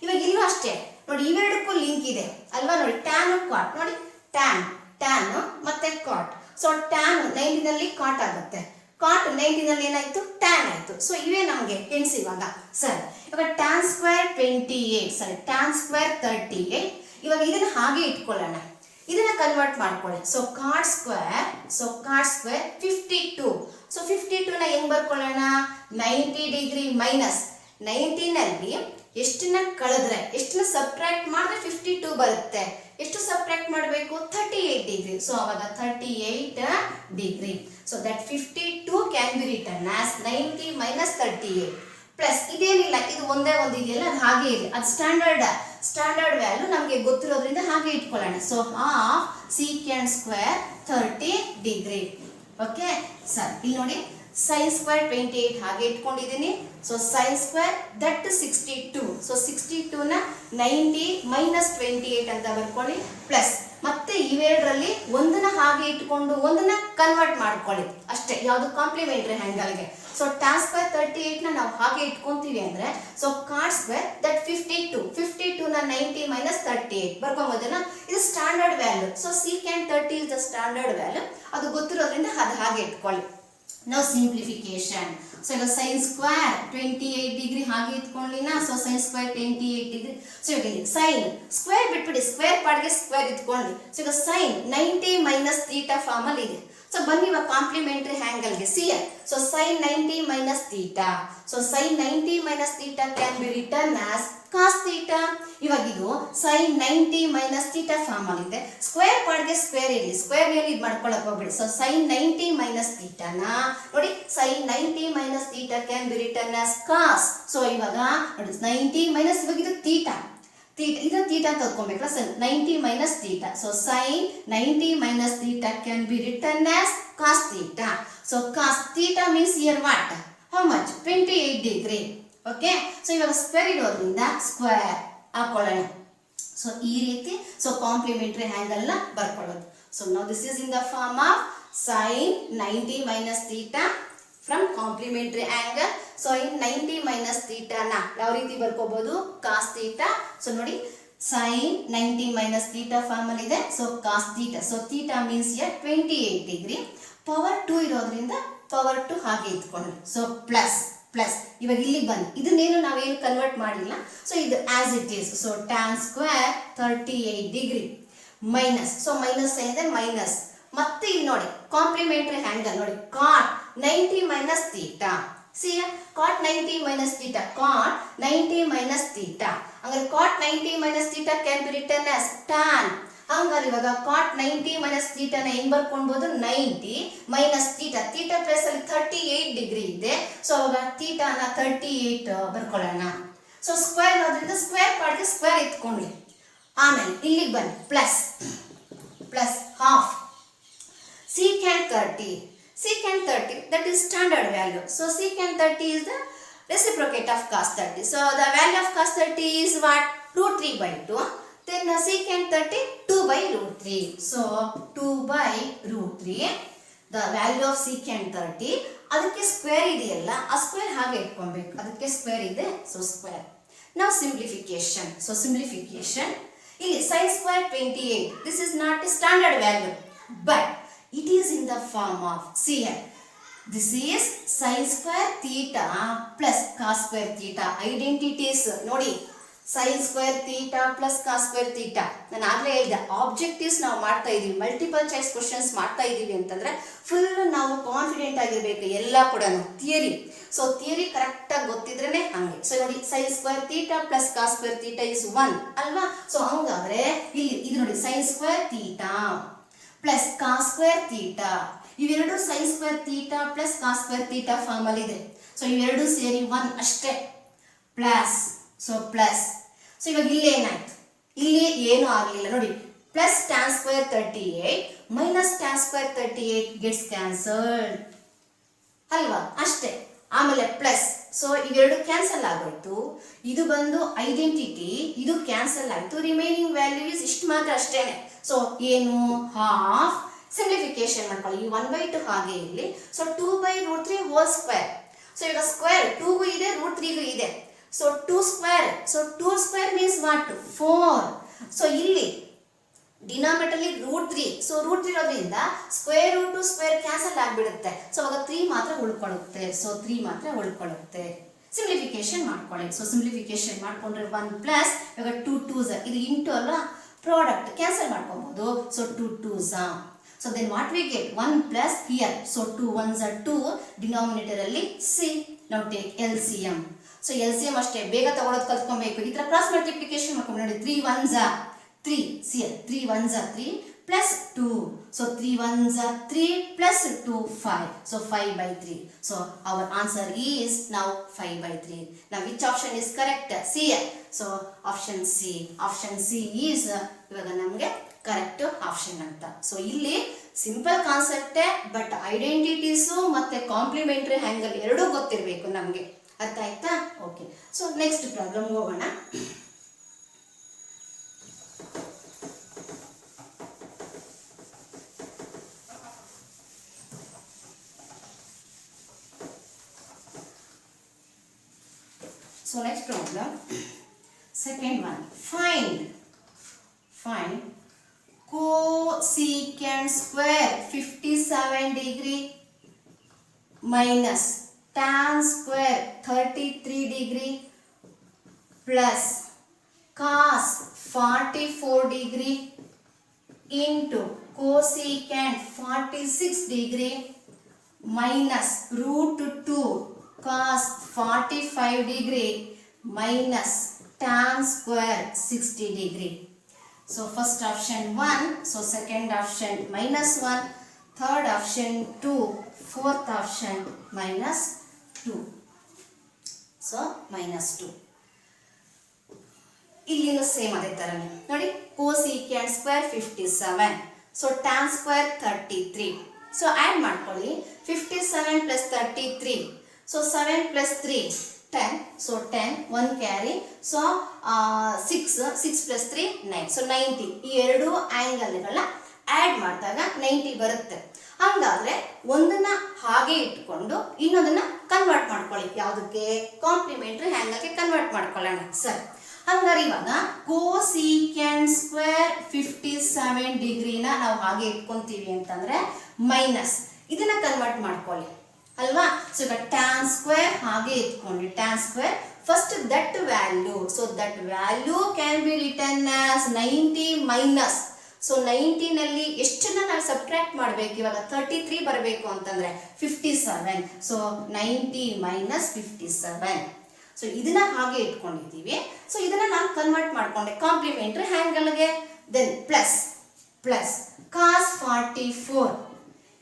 ಇವಾಗ ಇಲ್ಲೂ ಅಷ್ಟೇ ನೋಡಿ, ಇವೆರಡಕ್ಕೂ ಲಿಂಕ್ ಇದೆ ಅಲ್ವಾ. ನೋಡಿ ಟ್ಯಾನ್ ಕಾಟ್, ನೋಡಿ ಟ್ಯಾನ್ ಮತ್ತೆ ಕಾಟ್. ಸೊ ಟ್ಯಾನ್ 90ನಲ್ಲಿ ಕಾಟ್ ಆಗುತ್ತೆ, ಕಾಟ್ 90ನಲ್ಲಿ ಏನಾಯ್ತು, ಟ್ಯಾನ್ ಆಯ್ತು. ಸೊ ಇವೇ ನಮಗೆ ಹಿಂಟ್ಸ್ ಇವಾಗ. ಸರಿ, ಇವಾಗ ಟ್ಯಾನ್ ಸ್ಕ್ವೇರ್ 28, ಸರಿ ಟ್ಯಾನ್ ಸ್ಕ್ವೇರ್ 38. ಇವಾಗ ಇದನ್ನ ಹಾಗೆ ಇಟ್ಕೊಳ್ಳೋಣ, ಇದನ್ನ ಕನ್ವರ್ಟ್ ಮಾಡ್ಕೊಳ್ಳಿ. So cot square 52. ಸೊ 52ನ ಹೆಂಗ್ ಬರ್ಕೊಳ್ಳೋಣ, 90 ಡಿಗ್ರಿ ಮೈನಸ್ 90ನಲ್ಲಿ ಎಷ್ಟನ್ನ ಕಳೆದ್ರೆ, ಎಷ್ಟನ್ನ ಸಬ್ಟ್ರಾಕ್ಟ್ ಮಾಡಿದ್ರೆ 52 ಬರುತ್ತೆ. ಎಷ್ಟು ಸಬ್ಟ್ರಾಕ್ಟ್ ಮಾಡಬೇಕು, 38 ಡಿಗ್ರಿ. ಸೊ ಅವಾಗ 38 degree. So that 52 can be written as 90 minus 38. Plus ಇದೇನಿಲ್ಲ, ಇದು ಒಂದೇ ಒಂದು ಇದೆಯಲ್ಲ, ಅದು ಹಾಗೆ ಇದೆ, ಅದು ಸ್ಟ್ಯಾಂಡರ್ಡ್ ವ್ಯಾಲ್ಯೂ ನಮಗೆ ಗೊತ್ತಿರೋದ್ರಿಂದ ಹಾಗೆ ಇಟ್ಕೊಳ್ಳೋಣ. So half secant square 30 degree. Okay sir, ಇಲ್ಲಿ ನೋಡಿ ಸೈನ್ ಸ್ಕ್ವೇರ್ 28 ಹಾಗೆ ಇಟ್ಕೊಂಡಿದ್ದೀನಿ. So sine square that 62. So 62ನ 90 ಮೈನಸ್ 28 ಅಂತ ಬರ್ಕೊಳ್ಳಿ. ಪ್ಲಸ್ ಮತ್ತೆ ಇವೆರಡರಲ್ಲಿ ಒಂದನ್ನ ಹಾಗೆ ಇಟ್ಕೊಂಡು ಒಂದನ್ನ ಕನ್ವರ್ಟ್ ಮಾಡ್ಕೊಳ್ಳಿ ಅಷ್ಟೇ, ಯಾವುದು ಕಾಂಪ್ಲಿಮೆಂಟರಿ ಆ್ಯಂಗಲ್ಗೆ. ಸೊ ಟ್ಯಾನ್ ಸ್ಕ್ವೇರ್ 38ನ ನಾವು ಹಾಗೆ ಇಟ್ಕೊಂತೀವಿ ಅಂದ್ರೆ, ಸೊ ಕಾಟ್ ಸ್ಕ್ವೇರ್ ದಟ್ 52ನ 90 ಮೈನಸ್ 38 ಬರ್ಕೊಂಬೋದನ್ನ, ಇದು standard value. So secant 30 is the standard value, ಅದು ಗೊತ್ತಿರೋದ್ರಿಂದ ಅದು ಹಾಗೆ ಇಟ್ಕೊಳ್ಳಿ. ನಾವು ಸಿಂಪ್ಲಿಫಿಕೇಶನ್. ಸೊ ಈಗ ಸೈನ್ ಸ್ಕ್ವೇರ್ 28 ಡಿಗ್ರಿ ಹಾಗೆ ಇಟ್ಕೊಳ್ಳಿನ. So sine square 28 degree. So ಇವಾಗ ಇಲ್ಲಿ ಸೈನ್ ಸ್ಕ್ವೇರ್ ಬಿಟ್ಬಿಡಿ, ಸ್ಕ್ವೇರ್ ಪಾರ್ಟ್ಗೆ ಸ್ಕ್ವೇರ್ ಇಟ್ಕೊಳ್ಳಿ. ಸೊ ಈಗ ಸೈನ್ 90 ಮೈನಸ್ ಥೀಟಾ ಫಾರ್ಮ್ ಅಲ್ಲಿ ಇದೆ. ಸೊ ಬನ್ನಿ ಇವಾಗ ಕಾಂಪ್ಲಿಮೆಂಟರಿ ಆ್ಯಂಗಲ್ಗೆ ಸಿಯರ್. So sine 90 minus theta. So sine 90 minus theta can be return as cos theta. ಇವಾಗ ಇದು ಸೈನ್ 90 ಮೈನಸ್ ಥೀಟಾ ಫಾರ್ಮ್ ಅಲ್ಲಿ ಇದೆ. ಸ್ಕ್ವೇರ್ ಪಾರ್ಟ್ಗೆ ಸ್ಕ್ವೇರ್ ಇರಲಿ, ಸ್ಕ್ವೇರ್ ನಲ್ಲಿ ಇದು ಮಾಡ್ಕೊಳಕ್ ಹೋಗ್ಬೇಡಿ. ಸೊ ಸೈನ್ 90 ಮೈನಸ್ ಥೀಟಾನ ನೋಡಿ, sine 90 minus theta can be return as cos. So ಇವಾಗ ನೋಡಿ 90 ಮೈನಸ್, ಇವಾಗ ಇದು ಥೀಟಾ, ಇದನ್ನ ಥೀಟಾ ಅಂತ ಓದ್ಕೊಬೇಕಲ್ಲ. So 90 minus theta. So sine 90 minus theta can be return as cos theta. So cos theta means here what, how much, 28 degree. Okay, so ಇವಾಗ square ಇರೋದ್ರಿಂದ square ಹಾಕೊಳ್ಳೋಣ. ಸೊ ಈ ರೀತಿ ಸೊ ಕಾಂಪ್ಲಿಮೆಂಟರಿ ಆ್ಯಂಗಲ್ ನ ಬರ್ಕೊಳ್ಳೋದು. So now this is in the form of sine 90 minus theta from complementary angle. So in 90 minus ಥೀಟಾನ ಯಾವ ರೀತಿ ಬರ್ಕೋಬಹುದು, ಕಾಸ್ ಥೀಟಾ. ಸೊ ನೋಡಿ ಸೈನ್ 90 ಮೈನಸ್ ಥೀಟಾ ಫಾರ್ಮ್ ಅಲ್ಲಿ ಇದೆ. So cos theta. So theta means here 28 degree. Power 2 ಇರೋದ್ರಿಂದ power 2 ಹಾಗೆ ಇಟ್ಕೊಳ್ಳಿ. ಸೊ ಪ್ಲಸ್ ಇವಾಗ ಇಲ್ಲಿಗೆ ಬನ್ನಿ, ಇದನ್ನೇನು ನಾವೇನು ಕನ್ವರ್ಟ್ ಮಾಡಿಲ್ಲ. ಸೊ ಇದು as it is. So tan square 38 degree minus, so minus ಏನಿದೆ ಮೈನಸ್. ಮತ್ತೆ ಇಲ್ಲಿ ನೋಡಿ ಕಾಂಪ್ಲಿಮೆಂಟರಿ ಆ್ಯಂಗಲ್ ನೋಡಿ, ಕಾಟ್ 90 ಮೈನಸ್ ಥೀಟಾ. ಸಿ cot 90 minus theta, cot 90 minus theta. ಹಂಗಾರೆ cot 90 minus theta can be return as tan. ಹಂಗಾರೆ ಇವಾಗ ಕಾಟ್ 90 ಮೈನಸ್ ಥೀಟಾನ ಹೆಂಗ್ ಬರ್ಕೊಳ್ಬಹುದು, 90 ಮೈನಸ್ ಥೀಟಾ. ಥೀಟಾ ಪ್ಲೇಸ್ ಅಲ್ಲಿ 38 ಡಿಗ್ರಿ ಇದೆ. ಸೊ ಅವಾಗ ಥೀಟಾನ 38 ಬರ್ಕೊಳ್ಳೋಣ. ಸೊ ಸ್ಕ್ವೇರ್ ಇರೋದ್ರಿಂದ ಸ್ಕ್ವೇರ್ ಪಾರ್ಟ್ಗೆ ಸ್ಕ್ವೇರ್ ಇಟ್ಕೊಂಡ್ಲಿ. ಆಮೇಲೆ ಇಲ್ಲಿಗೆ ಬನ್ನಿ, plus half secant 30 that is standard value. So secant 30 is the reciprocate of cos 30. So the value of cos 30 is what, root 3 by 2. Then secant 30 2 by root 3. So 2 by root 3 the value of secant 30, ಅದಕ್ಕೆ square ಇದೆಯಲ್ಲ ಆ square ಹಾಗೆ ಇಟ್ಕೊಬೇಕು, ಅದಕ್ಕೆ square ಇದೆ, so square. ನಾವು simplification, so simplification ಇಲ್ಲಿ sin square 28, this is not a standard value but it is in the form of, see here, this is sin square theta plus cos square theta, identities ನೋಡಿ, sin square theta plus cos square theta. ನಾನು ಆಗಲೇ ಹೇಳಿದೆ objectives ನಾವು ಮಾಡ್ತಾ ಇದೀವಿ, multiple choice questions ಮಾಡ್ತಾ ಇದೀವಿ ಅಂತಂದ್ರೆ ಫುಲ್ ನಾವು ಕಾನ್ಫಿಡೆಂಟ್ ಆಗಿರ್ಬೇಕು ಎಲ್ಲ ಕೂಡ. ಥಿಯರಿ, ಸೊ ಥಿಯರಿ ಕರೆಕ್ಟಾಗಿ ಗೊತ್ತಿದ್ರೇನೆ ಹಂಗೆ. ಸೊ ನೋಡಿ sin square theta plus cos square theta is 1 ಅಲ್ವಾ. ಸೊ ಹಂಗಾದ್ರೆ ಇಲ್ಲಿ ಇದು ನೋಡಿ sin square theta plus cos square theta, ಇವೆರಡು sin square theta plus cos square theta form ಅಲ್ಲಿ ಇದೆ. ಸೊ ಇವೆರಡು ಸೇರಿ 1 ಅಷ್ಟೇ, ಪ್ಲಸ್, ಸೊ ಪ್ಲಸ್. ಸೊ ಇವಾಗ ಇಲ್ಲಿ ಏನಾಯ್ತು, ಇಲ್ಲಿ ಏನು ಆಗಲಿಲ್ಲ ನೋಡಿ, plus tan square 38 minus tan square 38 gets cancelled ಅಲ್ವಾ, ಅಷ್ಟೇ. ಆಮೇಲೆ ಪ್ಲಸ್, ಸೊ ಇವೆರಡು ಕ್ಯಾನ್ಸಲ್ ಆಗೋಯ್ತು, ಇದು ಬಂದು ಐಡೆಂಟಿಟಿ, ಇದು ಕ್ಯಾನ್ಸಲ್ ಆಯ್ತು, ರಿಮೈನಿಂಗ್ ವ್ಯಾಲ್ಯೂ ಇಸ್ ಇಷ್ಟು ಮಾತ್ರ ಅಷ್ಟೇನೆ. ಸೊ ಏನು, ಹಾಫ್. ಸಿಂಪ್ಲಿಫಿಕೇಶನ್ ಮಾಡ್ಕೊಳ್ಳಿ, ಈ 1/2 ಹಾಗೆ ಇಲ್ಲಿ, ಸೊ 2/√3 ಹೋಲ್ ಸ್ಕ್ವೇರ್. ಸೊ ಈಗ ಸ್ಕ್ವೇರ್ 2ಗೂ ಇದೆ, √3ಗೂ ಇದೆ, so 2 square, so 2 square means what, 4. So ಇಲ್ಲಿ ಡಿನಾಮಿನೇಟರ್ √3, ಸೊ √3 ಇರೋದ್ರಿಂದ ಸ್ಕ್ವೇರ್ ರೂಟ್ ಸ್ಕ್ವೇರ್ ಕ್ಯಾನ್ಸಲ್ ಆಗಿಬಿಡುತ್ತೆ. ಸೊ ಅವಾಗ 3 ಮಾತ್ರ ಉಳ್ಕೊಳ್ಳುತ್ತೆ, ಸೊ 3 ಮಾತ್ರ ಉಳ್ಕೊಳ್ಳುತ್ತೆ. ಸಿಂಪ್ಲಿಫಿಕೇಶನ್ ಮಾಡ್ಕೊಳ್ಳಿ, ಸೊ ಸಿಂಪ್ಲಿಫಿಕೇಶನ್ ಮಾಡ್ಕೊಂಡ್ರೆ 1 ಪ್ಲಸ್, ಇವಾಗ 2 2s, ಇದು ಇಂಟು ಅಲ್ವಾ, ಪ್ರಾಡಕ್ಟ್ ಕ್ಯಾನ್ಸಲ್ ಮಾಡ್ಕೊಬಹುದು, so 2 2s. So then what we get 1 plus here, so 2 1s are 2, denominator ಅಲ್ಲಿ c. ನಾವು ಟೇಕ್ LCM. ಸೊ LCM ಅಷ್ಟೇ, ಬೇಗ ತಗೊಳ್ಳೋದು ಕಲ್ತ್ಕೊಬೇಕು. ಈ ತರ ಕ್ರಾಸ್ ಮಲ್ಟಿಪ್ಲಿಕೇಶನ್ ಮಾಡ್ಕೊಂಡು ನೋಡಿ, 3 1s are 3, see 3 1s are 3 plus 2, so 3 1s are 3 plus 2 5, so 5/3. So our answer is now 5/3. Now which option is correct? See here, so option C, option C is ಇವಾಗ ನಮಗೆ correct option ಅಂತ. So ಇಲ್ಲಿ simple ಕಾನ್ಸೆಪ್ಟೇ, but ಐಡೆಂಟಿಟೀಸು ಮತ್ತೆ complementary angle ಎರಡೂ ಗೊತ್ತಿರಬೇಕು ನಮಗೆ. ಅರ್ಥ ಆಯ್ತಾ? ಓಕೆ. ಸೊ ನೆಕ್ಸ್ಟ್ ಪ್ರಾಬ್ಲಮ್ ಹೋಗೋಣ. So next problem, second one, find cosecant square 57 degree minus tan square 33 degree plus cos 44 degree into cosecant 46 degree minus √2 cos 45 degree minus tan square 60 degree. So first option 1, so second option -1, third option 2, fourth option -2. So -2. ಇಲ್ಲಿನೂ same ಅದೇ ಥರನೇ ನೋಡಿ, cosecant square 57, so tan square 33. So add ಮಾಡ್ಕೊಳ್ಳಿ, 57 plus 33, so 7 plus 3 10, so 10 1 carry, so 6 plus 3 9, so 90. ಈ ಎರಡು ಆ್ಯಂಗಲ್ಗಳನ್ನ add ಮಾಡಿದಾಗ 90 ಬರುತ್ತೆ. ಹಾಗಾದ್ರೆ ಒಂದನ್ನ ಹಾಗೆ ಇಟ್ಕೊಂಡು ಇನ್ನೊಂದನ್ನ ಕನ್ವರ್ಟ್ ಮಾಡ್ಕೊಳ್ಳಿ, ಯಾವುದಕ್ಕೆ, ಕಾಂಪ್ಲಿಮೆಂಟರಿ ಆ್ಯಂಗಲ್ಗೆ ಕನ್ವರ್ಟ್ ಮಾಡ್ಕೊಳ್ಳೋಣ. ಸರಿ, ಹಂಗಾರೆ ಇವಾಗ cosecant ಸ್ಕ್ವೇರ್ 57 ಡಿಗ್ರಿನ ನಾವು ಹಾಗೆ ಇಟ್ಕೊಂತೀವಿ ಅಂತಂದ್ರೆ ಮೈನಸ್ ಇದನ್ನ ಕನ್ವರ್ಟ್ ಮಾಡ್ಕೊಳ್ಳಿ ಅಲ್ವಾ. ಸೊ ಈಗ tan ಸ್ಕ್ವೇರ್ ಹಾಗೆ ಇಟ್ಕೊಂಡ್ರಿ, tan square first that value, so that value can be return as 90 minus. So 90 ನಲ್ಲಿ ಎಷ್ಟನ್ನ ನಾವು ಸಬ್ಟ್ರಾಕ್ಟ್ ಮಾಡಬೇಕು, ಇವಾಗ 33 ಬರಬೇಕು ಅಂತಂದ್ರೆ 57, ಸೊ 90 ಮೈನಸ್ 57. ಸೊ ಇದನ್ನ ಹಾಗೆ ಇಟ್ಕೊಂಡಿದ್ದೀವಿ. ಸೊ ಇದನ್ನ ನಾನು ಕನ್ವರ್ಟ್ ಮಾಡ್ಕೊಂಡೆ ಕಾಂಪ್ಲಿಮೆಂಟರಿ ಆ್ಯಂಗಲ್ಗೆ. Then plus cos 44.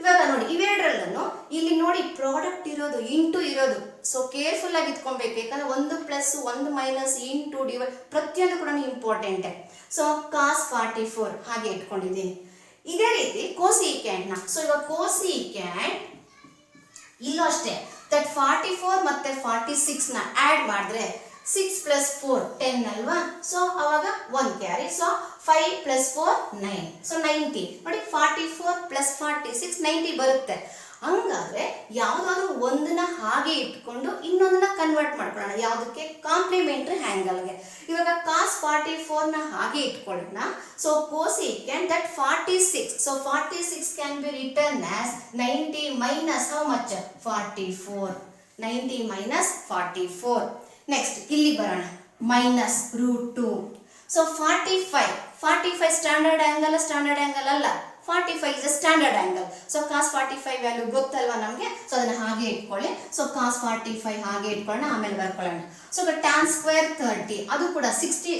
ಇವಾಗ ನೋಡಿ ಇವೆರಡರಲ್ಲೂ ಇಲ್ಲಿ ನೋಡಿ ಪ್ರಾಡಕ್ಟ್ ಇರೋದು, ಇಂಟು ಇರೋದು. ಸೊ ಕೇರ್ಫುಲ್ ಆಗಿ ಇಟ್ಕೊಬೇಕು, ಯಾಕಂದ್ರೆ ಒಂದು ಪ್ಲಸ್ ಒಂದು ಮೈನಸ್ ಇಂಟು ಡಿವೈಡ್ ಪ್ರತಿಯೊಂದು ಕೂಡ ಇಂಪಾರ್ಟೆಂಟೇ. ಸೊ cos 44 ಹಾಗೆ ಇಟ್ಕೊಂಡಿದ್ದೀನಿ. ಇದೇ ರೀತಿ cosecant ನ, ಸೊ ಇವಾಗ cosecant ಇಲ್ಲೂ ಅಷ್ಟೇ, ದಟ್ 44 ಮತ್ತೆ 46 ನ ಆ್ಯಡ್ ಮಾಡಿದ್ರೆ 6 plus 4 10 ಅಲ್ವಾ. ಸೊ ಅವಾಗ 1 ಕ್ಯಾರಿ. So 5 plus 4 9. ಸೊ 90 ನೋಡಿ, 44 plus 46 90 ಬರುತ್ತೆ. ಹಂಗಾದ್ರೆ ಯಾವ್ದಾದ್ರು ಒಂದನ್ನ ಹಾಗೆ ಇಟ್ಕೊಂಡು ಇನ್ನೊಂದನ್ನ ಕನ್ವರ್ಟ್ ಮಾಡ್ಕೊಳ್ಳೋಣ. ಯಾವುದಕ್ಕೆ? ಕಾಂಪ್ಲಿಮೆಂಟ್ರಿ ಆಂಗಲ್ಗೆ. ಇವಾಗ cos 44 ನ ಹಾಗೆ ಇಟ್ಕೊಳ್ಳೋಣ. So cosecant that 46. So 46 can be written as 90 minus how much? 44. 90 minus 44. Next ಇಲ್ಲಿ ಬರೋಣ. ಮೈನಸ್ √2. ಸೊ 45 ಸ್ಟ್ಯಾಂಡರ್ಡ್ ಆಂಗಲ್ ಅಲ್ಲ. 45 is a standard angle. So cos 45 value ಗೊತ್ತಲ್ವಾ ನಮಗೆ. ಸೊ ಅದನ್ನ ಹಾಗೆ ಇಟ್ಕೊಳ್ಳಿ. ಸೊ cos 45 ಹಾಗೆ ಇಟ್ಕೊಳ್ಳೋಣ, ಆಮೇಲೆ ಬರ್ಕೊಳ್ಳೋಣ. ಸೊ tan square 30 ಅದು ಕೂಡ 60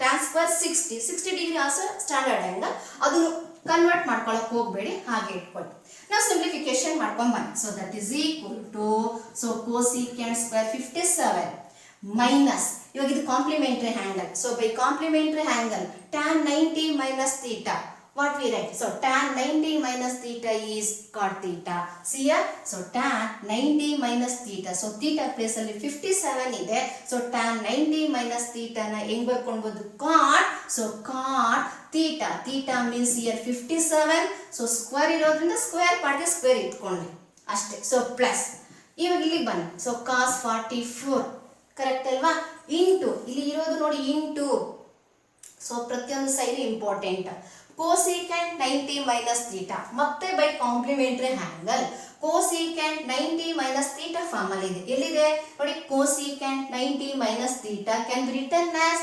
tan square 60 degree also standard angle. ಅದನ್ನು ಕನ್ವರ್ಟ್ ಮಾಡ್ಕೊಳ್ಳೋಕೆ ಹೋಗಬೇಡಿ, ಹಾಗೆ ಇಟ್ಕೊಳ್ಳಿ. ನಾವು ಸಿಂಪ್ಲಿಫಿಕೇಶನ್ ಮಾಡ್ಕೊಂಡು ಬನ್ನಿ. So that is equal to so cosecant square 57 minus, ಇವಾಗ ಇದು complementary angle. So by complementary angle tan 90 minus theta. What we write? So tan 90 minus theta is cot theta. See here? So tan 90 minus theta. So theta place ಅಲ್ಲಿ 57 ಇದೆ. So tan 90 minus theta ನ ಹೆಂಗ್ ಬರ್ಕೊಳ್ಬಹುದು? cot. So cot theta. Theta means here 57. So square ಇರೋದ್ರಿಂದ square ಪಾರ್ಟ್ಗೆ square ಇಟ್ಕೊಳ್ಳಿ ಅಷ್ಟೇ. So plus, ಇವಾಗ ಇಲ್ಲಿಗೆ ಬನ್ನಿ. ಸೊ cos 44 ಕರೆಕ್ಟ್ ಅಲ್ವಾ? ಇಂಟು ಇಲ್ಲಿ ಇರೋದು ನೋಡಿ ಇಂಟು. ಸೊ ಪ್ರತಿಯೊಂದು side important. cosecant 90 minus theta ಮತ್ತೆ by complementary angle cosecant 90 minus theta form ಅಲ್ಲಿ ಇದೆ. ಎಲ್ಲಿದೆ ನೋಡಿ? cosecant 90 minus theta can be written as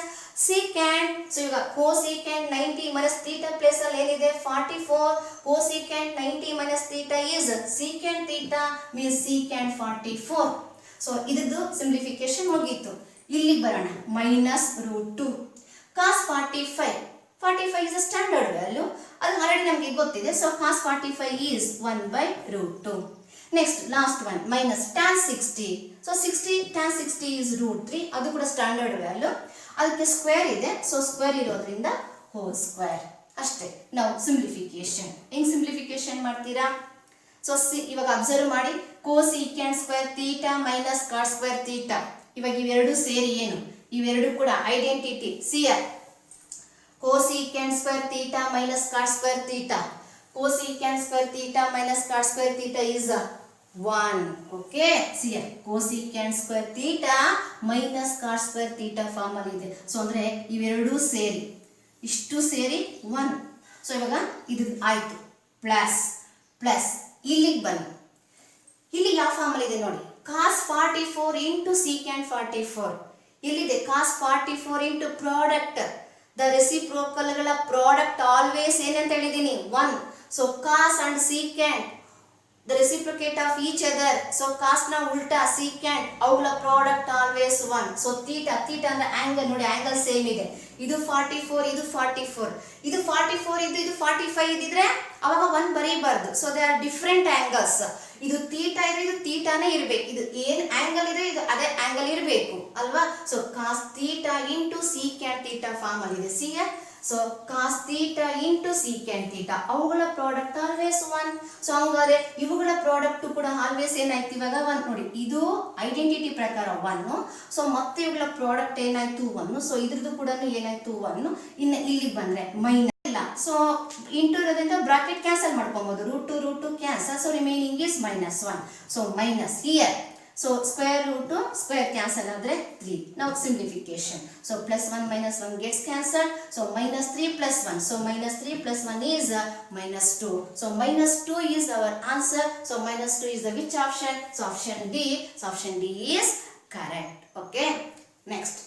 secant. So ಈಗ cosecant 90 minus theta ಪ್ಲೇಸ್ ಅಲ್ಲಿ ಏನಿದೆ? 44. cosecant 90 minus theta is secant theta means secant 44. So ಇದ್ದು simplification ಮುಗೀತು. ಇಲ್ಲಿಗೆ ಬರೋಣ. Minus √2 cos 45 is a standard value. ಅದು ಆಲ್ರೆಡಿ ನಮಗೆ ಗೊತ್ತಿದೆ. So cos 45 is 1/√2. Next last one minus tan 60. So tan 60 is √3. ಅದು ಕೂಡ ಸ್ಟ್ಯಾಂಡರ್ಡ್ ವ್ಯಾಲ್ಯೂ. ಅದಕ್ಕೆ ಸ್ಕ್ವೇರ್ ಇದೆ. ಸೊ ಸ್ಕ್ವೇರ್ ಇರೋದ್ರಿಂದ ಹೋಲ್ ಸ್ಕ್ವೇರ್ ಅಷ್ಟೇ. ನಾವು ಸಿಂಪ್ಲಿಫಿಕೇಶನ್ ಹೆಂಗ್ ಸಿಂಪ್ಲಿಫಿಕೇಶನ್ ಮಾಡ್ತೀರಾ? ಸೊ ಇವಾಗ ಅಬ್ಸರ್ವ್ ಮಾಡಿ. cosecant square theta minus cot square theta. ಇವಾಗ ಇವೆರಡು ಸೇರಿ ಏನು? ಇವೆರಡು ಕೂಡ identity. ಸಿಯರ್ cosecant square theta minus cot square theta. cosecant square theta minus cot square theta is 1. Okay, see here cosecant square theta minus cot square theta form ಅಲ್ಲಿ ಇದೆ. So ಅಂದ್ರೆ ಇವೆರಡು ಸೇರಿ ಇಷ್ಟು ಸೇರಿ 1. ಸೊ ಇವಾಗ ಇದು ಆಯ್ತು. ಪ್ಲಸ್ ಇಲ್ಲಿಗೆ ಬನ್ನಿ. ಇಲ್ಲಿ ಯಾವ ಫಾರ್ಮ್ ಅಲ್ಲಿ ಇದೆ ನೋಡಿ? cos 44 into secant 44. ಇಲ್ಲಿದೆ cos 44 into product. The reciprocal ಗಳ ಪ್ರಾಡಕ್ಟ್ ಆಲ್ವೇಸ್ ಏನಂತ ಹೇಳಿದೀನಿ? 1. So cos and secant the reciprocate of each other. So cos ನ ಉಲ್ಟಾ secant ಅವುಗಳ ಪ್ರಾಡಕ್ಟ್ ಆಲ್ವೇಸ್ 1. ಸೊ theta ಅಂದ್ರೆ ಆಂಗಲ್ ನೋಡಿ, ಆಂಗಲ್ ಸೇಮ್ ಇದೆ. ಇದು 44, ಇದು 44, ಇದು 44 ಇದು 45 ಇದ್ದಿದ್ರೆ ಅವಾಗ 1 ಬರೀಬಾರ್ದು. So they are different angles. ಇದು ಥೀಟಾ ಇದೆ, ಇದು ಥೀಟಾನೇ ಇರಬೇಕು. ಇದು ಏನ್ ಆಂಗಲ್ ಇದೆ ಇದು ಅದೇ ಆಂಗಲ್ ಇರಬೇಕು ಅಲ್ವಾ? So cos theta into secant theta form ಅಲ್ಲಿ ಇದೆ. See so cos theta into secant theta ಅವುಗಳ ಪ್ರಾಡಕ್ಟ್ ಆಲ್ವೇಸ್ 1. ಸೊ ಹಂಗಾದ್ರೆ ಇವುಗಳ ಪ್ರಾಡಕ್ಟ್ ಕೂಡ ಆಲ್ವೇಸ್ ಏನಾಯ್ತು ಇವಾಗ 1 ನೋಡಿ. ಇದು ಐಡೆಂಟಿಟಿ ಪ್ರಕಾರ 1. ಸೊ ಮತ್ತೆ ಇವುಗಳ ಪ್ರಾಡಕ್ಟ್ ಏನಾಯ್ತು 1. ಸೊ ಇದ್ರದ್ದು ಕೂಡ ಏನಾಯ್ತು 1. ಇನ್ನು ಇಲ್ಲಿ ಬಂದ್ರೆ ಮೈನಸ್ ಇಲ್ಲ. ಸೊ ಇಂಟು ಇರೋದ್ರಿಂದ ಬ್ರಾಕೆಟ್ ಕ್ಯಾನ್ಸಲ್ ಮಾಡ್ಕೊಬಹುದು. √2 cancel. So remaining is -1. So minus here. So square root square cancel ಆದರೆ 3. ನಾವು simplification. So +1 -1 gets cancelled. So -3 + 1. So -3 + 1 is -2. So -2 is our answer. So -2 is the which option? So option D. So option D is correct. Okay. Next.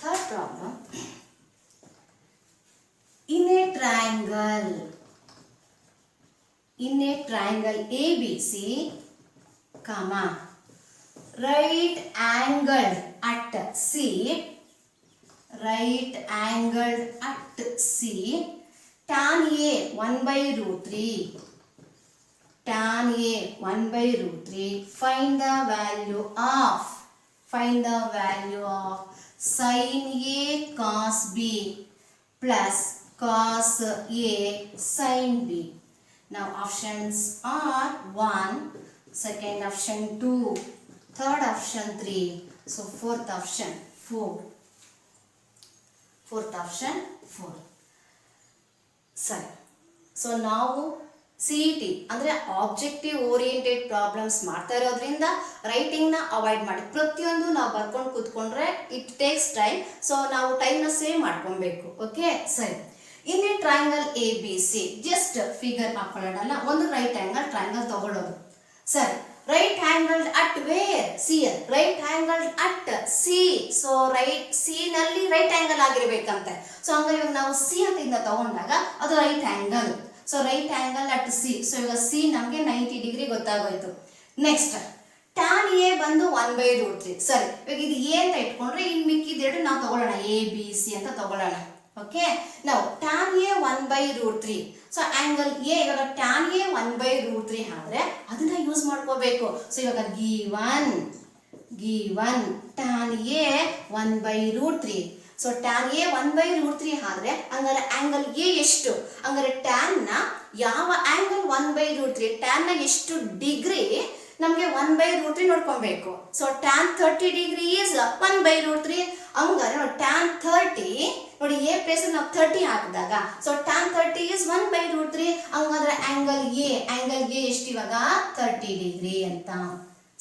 Third problem. In a triangle ABC, comma, right angled at C, tan A 1/√3, find the value of sin A cos B plus cos A sin B. Now options are 1, second option 2, third option 3, so fourth option 4. Fourth option 4. ಸರಿ. So ನಾವು CET ಅಂದರೆ objective oriented problems ಮಾಡ್ತಾ ಇರೋದ್ರಿಂದ ರೈಟಿಂಗ್ನ avoid ಮಾಡಿ. ಪ್ರತಿಯೊಂದು ನಾವು ಬರ್ಕೊಂಡು ಕೂತ್ಕೊಂಡ್ರೆ ಇಟ್ ಟೇಕ್ಸ್ ಟೈಮ್. ಸೊ ನಾವು ಟೈಮ್ನ ಸೇವ್ ಮಾಡ್ಕೊಬೇಕು. ಓಕೆ, ಸರಿ. In a triangle ABC, just figure ಹಾಕೊಳ್ಳೋಣ. ಒಂದು ರೈಟ್ ಆಂಗಲ್ ಟ್ರಯಾಂಗಲ್ ತಗೊಳ್ಳೋದು. ಸರಿ, right angle at where? C L. Right angle at C. So right C ನಲ್ಲಿ ರೈಟ್ ಆಂಗಲ್ ಆಗಿರ್ಬೇಕಂತೆ. ಸೊ ಹಂಗಾಗಿ ಇವಾಗ ನಾವು ಸಿ ಅಂತ ಇಂದ ತಗೊಂಡಾಗ ಅದು right angle. So right angle at C. So ಇವಾಗ ಸಿ ನಮಗೆ 90 ಡಿಗ್ರಿ ಗೊತ್ತಾಗೋಯ್ತು. ನೆಕ್ಸ್ಟ್ ಟ್ಯಾನ್ ಎ ಬಂದು 1/√3. ಸರಿ, ಇವಾಗ ಇದು ಎ ಅಂತ ಇಟ್ಕೊಂಡ್ರೆ ಇನ್ನು ಮಿಕ್ಕಿದೆರಡು ನಾವು ತಗೊಳ್ಳೋಣ, ABC ಅಂತ ತಗೊಳ್ಳೋಣ. ಓಕೆ, ನಾವು tan A 1/√3. So angle A, ಇವಾಗ ಟ್ಯಾನ್ ಎ 1/√3 ಆದ್ರೆ ಅದನ್ನ ಯೂಸ್ ಮಾಡ್ಕೋಬೇಕು. ಸೊ ಇವಾಗ given tan A 1/√3. So tan A 1/√3 ಆದ್ರೆ ಹಂಗಾರೆ ಆಂಗಲ್ ಎ ಎಷ್ಟು? ಹಂಗಾರೆ ಟ್ಯಾನ್ ನ ಯಾವ ಆಂಗಲ್ 1/√3, ಟ್ಯಾನ್ ನ ಎಷ್ಟು ಡಿಗ್ರಿ ನಮಗೆ 1/√3 ನೋಡ್ಕೊಬೇಕು. So tan 30 degree is 1/√3. ಹಂಗಾರೆ ನೋಡಿ ಟ್ಯಾನ್ 30, ನೋಡಿ ಎ ಪ್ಲೇಸ್ ನಾವು 30 ಹಾಕಿದಾಗ ಸೊ ಟ್ಯಾನ್ 30 ಈಸ್ 1/√3. ಹಂಗಾದ್ರೆ ಆಂಗಲ್ ಎ ಎಷ್ಟು ಇವಾಗ 30 ಡಿಗ್ರಿ ಅಂತ.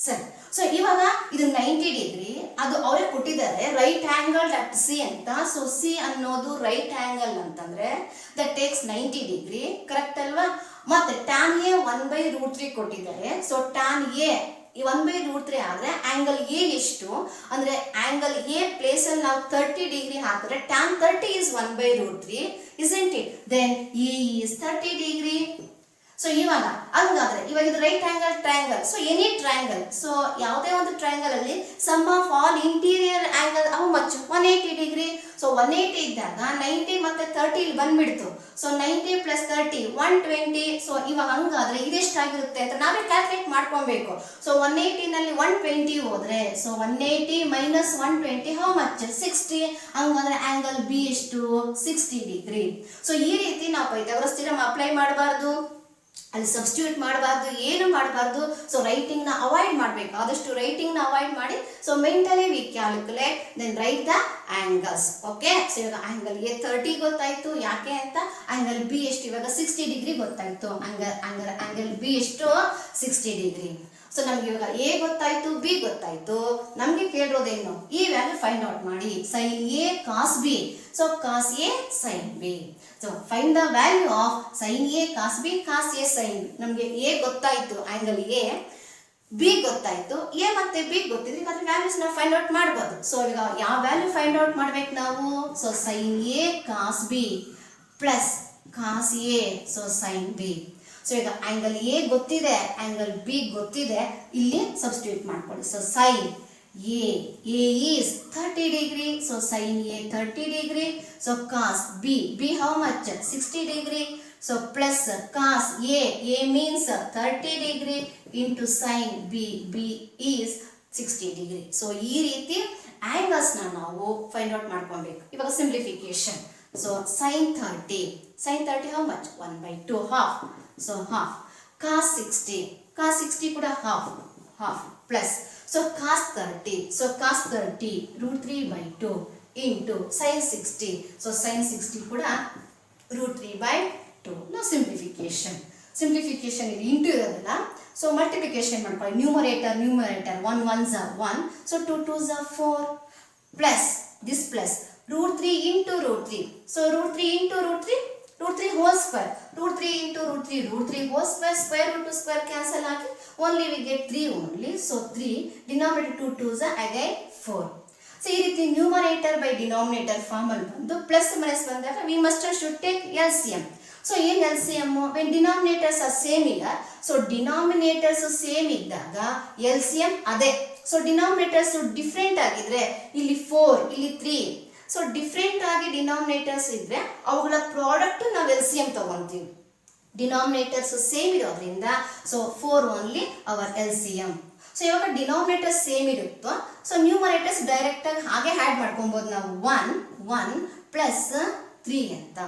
ಸರಿ, ಸೊ ಇವಾಗ ಇದು 90 ಡಿಗ್ರಿ, ಅದು ಅವರೇ ಕೊಟ್ಟಿದ್ದಾರೆ ರೈಟ್ ಆಂಗಲ್ ಅಟ್ ಸಿ ಅಂತ. ಸೊ ಸಿ ಅನ್ನೋದು ರೈಟ್ ಆಂಗಲ್ ಅಂತಂದ್ರೆ ದಟ್ ಟೇಕ್ಸ್ 90 ಡಿಗ್ರಿ, ಕರೆಕ್ಟ್ ಅಲ್ವಾ? ಮತ್ತೆ ಟ್ಯಾನ್ ಎ 1/√3 ಕೊಟ್ಟಿದ್ದಾರೆ. ಸೊ ಟ್ಯಾನ್ ಎ 1/√3 ಆದ್ರೆ ಆಂಗಲ್ ಎ ಎಷ್ಟು ಅಂದ್ರೆ ಆಂಗಲ್ ಎ ಪ್ಲೇಸ್ ಅಲ್ಲಿ ನಾವು 30 ಡಿಗ್ರಿ ಹಾಕಿದ್ರೆ tan 30 is 1/√3, isn't it? Then A is 30 degree. So ಇವಾಗ ಹಂಗಾದ್ರೆ ಇವಾಗ ಇದು right angle triangle. So any triangle, so ಯಾವುದೇ ಒಂದು ಟ್ರಯಾಂಗಲ್ ಅಲ್ಲಿ sum of all interior angle how much? 180 degree. So 180 ಇದ್ದಾಗ 90 ಮತ್ತೆ 30 ಇಲ್ಲಿ ಬಂದ್ಬಿಡ್ತು. ಸೊ 90 + 30 120. ಸೊ ಇವಾಗ ಹಂಗಾದ್ರೆ ಇದೆಷ್ಟಾಗಿರುತ್ತೆ ಅಂತ ನಾವೇ ಕ್ಯಾಲ್ಕುಲೇಟ್ ಮಾಡ್ಕೊಬೇಕು. ಸೊ 180 ನಲ್ಲಿ 120 ಹೋದ್ರೆ ಸೊ 180 - 120 ಹೌ ಮಚ್? 60. ಹಂಗಂದ್ರೆ ಆಂಗಲ್ ಬಿ ಎಷ್ಟು? 60 ಡಿಗ್ರಿ. ಸೊ ಈ ರೀತಿ ನಾವು ಪೈಥಾಗರಸ್ ಥಿಯರಂ ಅಪ್ಲೈ ಮಾಡಬಾರ್ದು, ಅಲ್ಲಿ ಸಬ್ಸ್ಟಿಟ್ಯೂಟ್ ಮಾಡಬಾರ್ದು, ಏನು ಮಾಡಬಾರ್ದು. ಸೊ ರೈಟಿಂಗ್ ನ ಅವಾಯ್ಡ್ ಮಾಡಬೇಕು, ಆದಷ್ಟು ರೈಟಿಂಗ್ ನ ಅವಾಯ್ಡ್ ಮಾಡಿ. So mentally we calculate, then write the angles. Okay, so ಇವಾಗ ಆಂಗಲ್ ಎ 30 ಗೊತ್ತಾಯ್ತು, ಯಾಕೆ ಅಂತ. ಆಂಗಲ್ ಬಿ ಎಷ್ಟು ಇವಾಗ 60 ಡಿಗ್ರಿ ಗೊತ್ತಾಯ್ತು. ಆಂಗಲ್ ಬಿ ಎಷ್ಟು? 60 ಡಿಗ್ರಿ. ಸೊ ನಮ್ಗೆ ಇವಾಗ ಎ ಗೊತ್ತಾಯ್ತು, ಬಿ ಗೊತ್ತಾಯ್ತು. ನಮ್ಗೆ ಕೇಳಿರೋದೇನು? ಈ ವ್ಯಾಲ್ಯೂ ಫೈಂಡ್ ಔಟ್ ಮಾಡಿ. Sine A cos B. So cos A sine B. So find the value of sine A cos B, cos A sine B. ನಮಗೆ ಎ ಗೊತ್ತಾಯ್ತು, ಆಂಗಲ್ ಎ. ಬಿ ಗೊತ್ತಾಯ್ತು, A ಮತ್ತೆ B ಗೊತ್ತಿದ್ರೆ ಅದ್ರ values ನಾವು find out ಮಾಡ್ಬೋದು. So ಈಗ ಯಾವ ವ್ಯಾಲ್ಯೂ ಫೈಂಡ್ ಔಟ್ ಮಾಡ್ಬೇಕು ನಾವು? So sine A cos B plus cos A, so sine B. So ಈಗ ಆಂಗಲ್ ಎ ಗೊತ್ತಿದೆ, ಆಂಗಲ್ ಬಿ ಗೊತ್ತಿದೆ, ಇಲ್ಲಿ ಸಬ್ಸ್ಟಿಟ್ಯೂಟ್ ಮಾಡ್ಕೊಳ್ಳಿ. So sine A is 30 degree. So sine A 30 degree. So cos B how much? 60 degree. So plus cos A means 30 degree into sine B is 60 degree. So ಈ ರೀತಿ ಆಂಗಲ್ಸ್ನ ನಾವು find out ಮಾಡ್ಕೊಬೇಕು. ಇವಾಗ simplification. So sine 30 how much? 1/2, half. So half. Cos 60 ಕೂಡ half plus. So cos 30, so cos 30 √3/2 into sine 60. So sine 60 ಕೂಡ √3/2. ನಾವು simplification ಇಲ್ಲಿ ಇಂಟು ಇರೋದಲ್ಲ. ಸೊ ಮಲ್ಟಿಪ್ಲಿಕೇಶನ್ ಮಾಡ್ಕೊಳ್ಳಿ. Numerator 1 1s are 1. ಸೊ 2 2s are 4 plus this plus √3 into √3. So √3 into √3 whole square. √3 into √3 whole square, square root to square cancel ಆಗಿ only we get 3 only. So 3 denominator 2 2s are again 4. So ಈ ರೀತಿ numerator by denominator form ಅಲ್ಲಿ ಬಂದು plus minus ಬಂದಾಗ we must and should take LCM. So ಏನ್ LCM? when denominators are same ಈಗ, so denominators same ಇದ್ದಾಗ LCM ಅದೇ. So denominators different ಆಗಿದ್ರೆ ಇಲ್ಲಿ 4 ಇಲ್ಲಿ 3. ಸೊ ಡಿಫ್ರೆಂಟ್ ಆಗಿ ಡಿನಾಮಿನೇಟರ್ಸ್ ಇದ್ರೆ ಅವುಗಳ ಪ್ರಾಡಕ್ಟ್ ನಾವು LCM ತಗೊಂತೀವಿ. ಡಿನಾಮಿನೇಟರ್ಸ್ ಸೇಮ್ ಇರೋದ್ರಿಂದ so 4 only hour LCM. So ಇವಾಗ ಡಿನಾಮಿನೇಟರ್ಸ್ ಸೇಮ್ ಇರುತ್ತೋ ಸೊ ನ್ಯೂಮರೇಟರ್ಸ್ ಡೈರೆಕ್ಟ್ ಆಗಿ ಹಾಗೆ ಆ್ಯಡ್ ಮಾಡ್ಕೊಬೋದು ನಾವು. 1 ಪ್ಲಸ್ 3 ಅಂತ.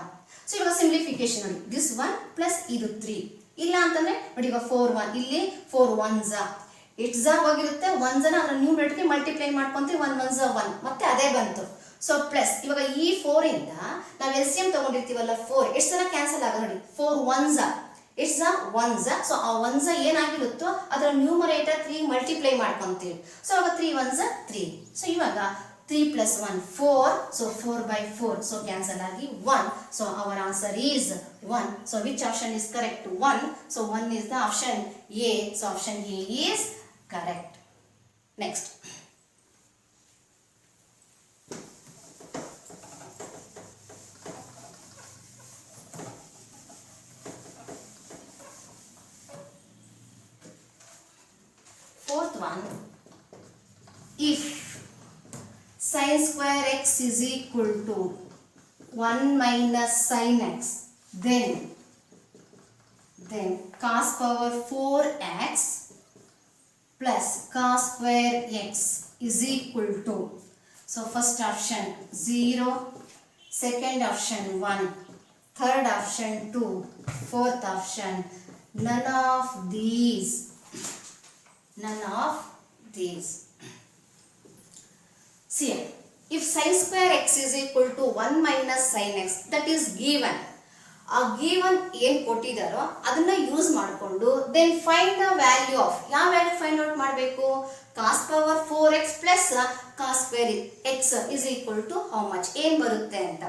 ಸೊ ಇವಾಗ ಸಿಂಪ್ಲಿಫಿಕೇಶನ್ ನೋಡಿ, ದಿಸ್ 1 ಪ್ಲಸ್ ಇದು 3 ಇಲ್ಲ ಅಂತಂದ್ರೆ ನೋಡಿ ಇವಾಗ 4 1 ಇಲ್ಲಿ 4 1s ಇಟ್ಸ್ ಹೋಗಿರುತ್ತೆ 1s ಅದನ್ನ ನ್ಯೂಮರೇಟರ್ಗೆ ಮಲ್ಟಿಪ್ಲೈ ಮಾಡ್ಕೊಂತೀವಿ 1 1s 1 ಮತ್ತೆ ಅದೇ ಬಂತು. ಸೊ ಪ್ಲಸ್ ಇವಾಗ ಈ 4 ಇಂದ ನಾವು LCM ತಗೊಂಡಿರ್ತೀವಲ್ಲ 4 ಎಷ್ಟು ಸಲ ಕ್ಯಾನ್ಸಲ್ ಆಗ ನೋಡಿ 4 1s ಇಟ್ಸ್ 1s. ಸೊ ಆ 1s ಏನಾಗಿರುತ್ತೋ ಅದರ ನ್ಯೂಮರೇಟರ್ 3 ಮಲ್ಟಿಪ್ಲೈ ಮಾಡ್ಕೊಂತೀವಿ. ಸೊ ಅವಾಗ 3 1s 3. ಸೊ ಇವಾಗ 3 plus 1 4. So 4 by 4. So cancel agi 1. So our answer is 1. So which option is correct? 1. So 1 is the option A. So option A is correct. Next. Fourth one. If sin square x is equal to 1 minus sin x, then cos power 4x plus cos square x is equal to, so first option 0, second option 1, third option 2, fourth option none of these. See, if sin square x is equal to 1 minus sin x, that is given. ಆ given ಏನು ಕೊಟ್ಟಿದ್ದಾರೋ ಅದನ್ನ use ಮಾಡಿಕೊಂಡು then find the value of, ಯಾವ value find out ಮಾಡಬೇಕು? Cos power 4x plus cos square x is equal to how much, ಏನು ಬರುತ್ತೆ ಅಂತ.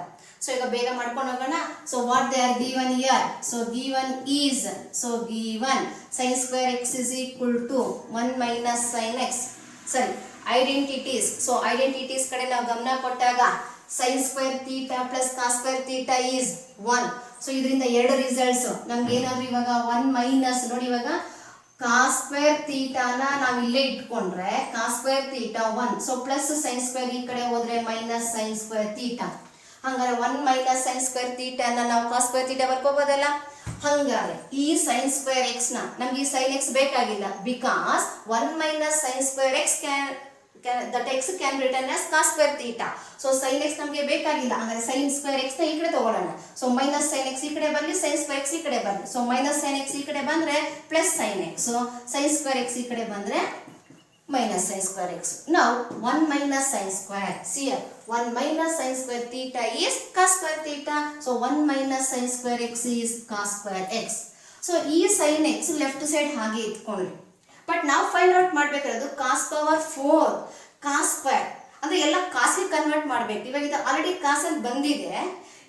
ಸೊ ಈಗ ಬೇಗ ಮಾಡ್ಕೊಂಡು ಹೋಗೋಣ. So what they are given here? So given is, so given sin square x is equal to 1 minus sin x. ಸರಿ, identities. So identities ಕಡೆ ನಾವು ಗಮನ ಕೊಟ್ಟಾಗ sin square theta plus cos square theta is 1. So ಇದರಿಂದ ಎರಡು results ನಮ್ಗೆ ಏನಾದ್ರು ಇವಾಗ 1 ಮೈನಸ್ ನೋಡಿ, ಇವಾಗ ಕಾಸ್ ಸ್ಕ್ವೇರ್ ಥೀಟಾನ ನಾವು ಇಲ್ಲೇ ಇಟ್ಕೊಂಡ್ರೆ cos square theta 1. So plus sine square ಈ ಕಡೆ ಹೋದ್ರೆ ಮೈನಸ್ ಸೈನ್ ಸ್ಕ್ವೇರ್ ಥೀಟಾ. ಹಂಗಾರೆ 1 ಮೈನಸ್ ಸೈನ್ ಸ್ಕ್ವೇರ್ ಥೀಟಾನ ನಾವು ಕಾಸ್ ಸ್ಕ್ವೇರ್ ಥೀಟಾ ಬರ್ಕೋಬೋದಲ್ಲ. ಹಂಗಾರೆ ಈ ಸೈನ್ ಸ್ಕ್ವೇರ್ ಎಕ್ಸ್ ನ ನಮ್ಗೆ ಈ ಸೈನ್ ಎಕ್ಸ್ ಬೇಕಾಗಿಲ್ಲ, because 1 minus sine square X that x can be written as cos square theta. So sin x ನಮಗೆ ಬೇಕಾಗಿಲ್ಲ, ಹಾಗಾದ್ರೆ sin square x ನ ಈ ಕಡೆ ತಗೊಳ್ಳೋಣ. ಸೊ ಮೈನಸ್ sin x ಈ ಕಡೆ ಬರಲಿ, sin square x ಈ ಕಡೆ ಬರಲಿ. ಸೊ ಮೈನಸ್ sin x ಈ ಕಡೆ ಬಂದ್ರೆ plus sin x. So sin square x ಈ ಕಡೆ ಬಂದ್ರೆ minus sin square x. Now 1 minus sin square. See here, 1 minus sin square theta is cos square theta. So 1 minus sin square x is cos square x. So ಈ sin x left side ಹಾಗೆ ಇಟ್ಕೊಳ್ಳಿ. But ನಾವು find out ಮಾಡಬೇಕಾಗಿರೋದು ಕಾಸ್ power 4 cos square, ಅಂದ್ರೆ ಎಲ್ಲ ಕಾಸ್ಗೆ convert ಮಾಡಬೇಕು. ಇವಾಗ ಇದು ಆಲ್ರೆಡಿ ಕಾಸಲ್ಲಿ ಬಂದಿದೆ,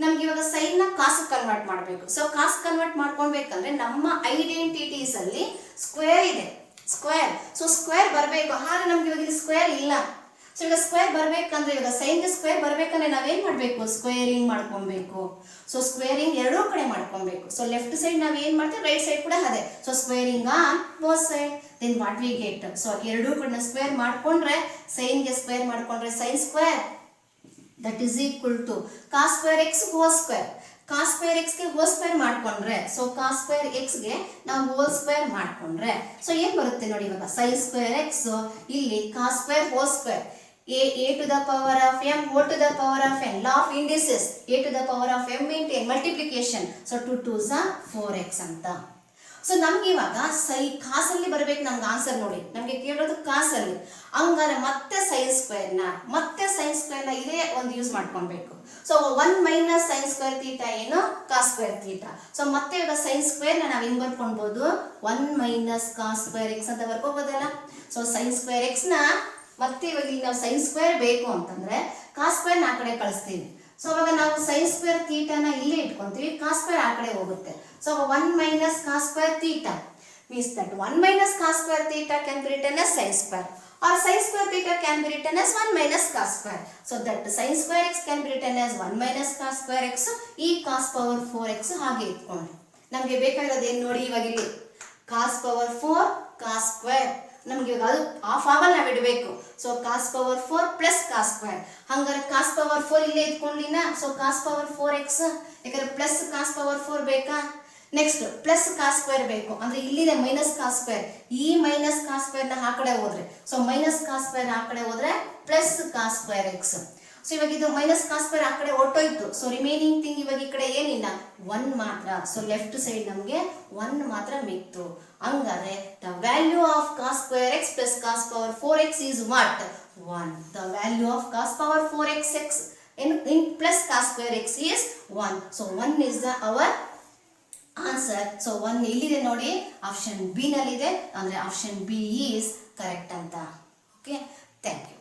ನಮ್ಗೆ ಇವಾಗ ಸೈನ್ ನ ಕಾಸ್ ಕನ್ವರ್ಟ್ ಮಾಡಬೇಕು. ಸೊ ಕಾಸ್ ಕನ್ವರ್ಟ್ ಮಾಡ್ಕೊಳ್ಬೇಕಂದ್ರೆ ನಮ್ಮ ಐಡೆಂಟಿಟೀಸ್ ಅಲ್ಲಿ ಸ್ಕ್ವೇರ್ ಇದೆ, ಸ್ಕ್ವೇರ್. ಸೊ ಸ್ಕ್ವೇರ್ ಬರಬೇಕು, ಹಾಗೆ ನಮ್ಗೆ ಇವಾಗ ಇಲ್ಲಿ ಸ್ಕ್ವೇರ್ ಇಲ್ಲ. ಸೊ ಈಗ ಸ್ಕ್ವೇರ್ ಬರ್ಬೇಕಂದ್ರೆ ಇವಾಗ ಸೈನ್ಗೆ ಸ್ಕ್ವೇರ್ ಬರ್ಬೇಕಂದ್ರೆ ನಾವೇನ್ ಮಾಡ್ಬೇಕು? ಸ್ಕ್ವೇರಿಂಗ್ ಮಾಡ್ಕೊಬೇಕು. ಸೊ ಸ್ಕ್ವೇರಿಂಗ್ ಎರಡೂ ಕಡೆ ಮಾಡ್ಕೊಬೇಕು. ಸೊ ಲೆಫ್ಟ್ ಸೈಡ್ ನಾವ್ ಏನ್ ಮಾಡ್ತೀವಿ, ರೈಟ್ ಸೈಡ್ ಕೂಡ ಅದೇ. So squaring on both side, then what we get? So ಎರಡೂ ಕಡೆ ಸ್ಕ್ವೇರ್ ಮಾಡ್ಕೊಂಡ್ರೆ, ಸೈನ್ಗೆ ಸ್ಕ್ವೇರ್ ಮಾಡ್ಕೊಂಡ್ರೆ sine square that is equal to cos square x whole square. Cos square x ಗೆ ಹೋಲ್ ಸ್ಕ್ವೇರ್ ಮಾಡ್ಕೊಂಡ್ರೆ, ಸೊ ಕಾಸ್ ಸ್ಕ್ವೇರ್ ಎಕ್ಸ್ ಗೆ ನಾವು hole square ಮಾಡ್ಕೊಂಡ್ರೆ ಸೊ ಏನ್ ಬರುತ್ತೆ ನೋಡಿ, ಇವಾಗ ಸೈನ್ ಸ್ಕ್ವೇರ್ ಎಕ್ಸ್ ಇಲ್ಲಿ cos square whole square, a to the power of m whole to the power of n, law of indices, a to the power of m into n multiplication. So 2 2s are 4x ಅಂತ. So ನಮ್ಗೆ ಇವಾಗ ಕಾಸಲ್ಲಿ ಬರ್ಬೇಕು ನಮ್ಗೆ answer ನೋಡಿ, ನಮ್ಗೆ ಕೇಳೋದು ಕಾಸಲ್ಲಿ. ಹಂಗಾರೆ ಮತ್ತೆ ಸೈನ್ ಸ್ಕ್ವೇರ್ನ ಇದೇ ಒಂದು ಯೂಸ್ ಮಾಡ್ಕೊಳ್ಬೇಕು. So 1 minus sine square theta ಏನು? Cos square theta. ಸೊ ಮತ್ತೆ ಇವಾಗ ಸೈನ್ ಸ್ಕ್ವೇರ್ನ ನಾವು ಹೆಂಗ್ ಬರ್ಕೊಳ್ಬೋದು? 1 ಮೈನಸ್ ಕಾಸ್ ಸ್ಕ್ವೇರ್ ಎಕ್ಸ್ ಅಂತ ಬರ್ಕೋಬೋದಲ್ಲ. ಸೊ ಸೈನ್ ಸ್ಕ್ವೇರ್ ಎಕ್ಸ್ ನ ಮತ್ತೆ ಇವಾಗ ಇಲ್ಲಿ ನಾವು ಸೈನ್ ಸ್ಕ್ವೇರ್ ಬೇಕು ಅಂತಂದ್ರೆ ಕಾಸ್ ಸ್ಕ್ವೇರ್ ಆ ಕಡೆ ಕಳಿಸ್ತೀವಿ. ಸೊ ಅವಾಗ ನಾವು ಸೈನ್ ಸ್ಕ್ವೇರ್ ಥೀಟಾನ ಇಲ್ಲೇ ಇಟ್ಕೊಂತೀವಿ, ಕಾಸ್ ಸ್ಕ್ವೇರ್ ಆ ಕಡೆ ಹೋಗುತ್ತೆ. So 1 minus cos square theta means that 1 minus cos square theta can be written as sin square, or sin square theta can be written as 1 minus cos square. So that sin square x can be written as 1 minus cos square x ಈ cos power 4x ಹಾಗೆ ಇಟ್ಕೊಂಡು ನಮಗೆ ಬೇಕಾಗಿರೋದು ಏನು ನೋಡಿ, ಇವಾಗ ಇಲ್ಲಿ cos power 4 cos square ನಮ್ಗೆ ಇವಾಗ ಅದು ಆ ಫಾರ್ಮಲ್ಲಿ ನಾವು ಇಡಬೇಕು. So cos power 4 plus cos square, ಹಂಗಾರೆ ಕಾಸ್ ಪವರ್ 4 ಇಲ್ಲೇ ಇಟ್ಕೊಂಡಿನ. ಸೊ ಕಾಸ್ ಪವರ್ 4x, ಯಾಕಂದ್ರೆ ಪ್ಲಸ್ ಕಾಸ್ ಪವರ್ 4 ಬೇಕಾ. ನೆಕ್ಸ್ಟ್ ಪ್ಲಸ್ ಕಾಸ್ ಸ್ಕ್ವೇರ್ ಬೇಕು, ಅಂದ್ರೆ ಇಲ್ಲಿದೆ ಮೈನಸ್ ಕಾಸ್ ಸ್ಕ್ವೇರ್, ಈ ಮೈನಸ್ ಕಾಸ್ ಸ್ಕ್ವೇರ್ ನ ಆ ಕಡೆ ಹೋದ್ರೆ, ಸೊ ಮೈನಸ್ ಕಾಸ್ ಸ್ಕ್ವೇರ್ ಆ ಕಡೆ ಹೋದ್ರೆ plus cos square x. So ಇವಾಗ ಇದು ಮೈನಸ್ ಕಾಸ್ ಸ್ಕ್ವೇರ್ ಆ ಕಡೆ ಹೊರಟೋಯ್ತು. ಸೊ ರಿಮೈನಿಂಗ್ ಥಿಂಗ್ ಇವಾಗ ಈ ಕಡೆ ಏನಿಲ್ಲ, 1 ಮಾತ್ರ. ಸೊ ಲೆಫ್ಟ್ ಸೈಡ್ ನಮಗೆ 1 ಮಾತ್ರ ಮಿಕ್ತು. ಹಂಗಾದ್ರೆ the value of cos square x plus cos power 4x is what? 1. The value of cos power 4x in plus cos square x is 1. So 1 is the our answer. So 1 ಎಲ್ಲಿದೆ ನೋಡಿ, option B ನಲ್ಲಿದೆ. ಅಂದ್ರೆ option B is correct ಅಂತ. Okay, thank you.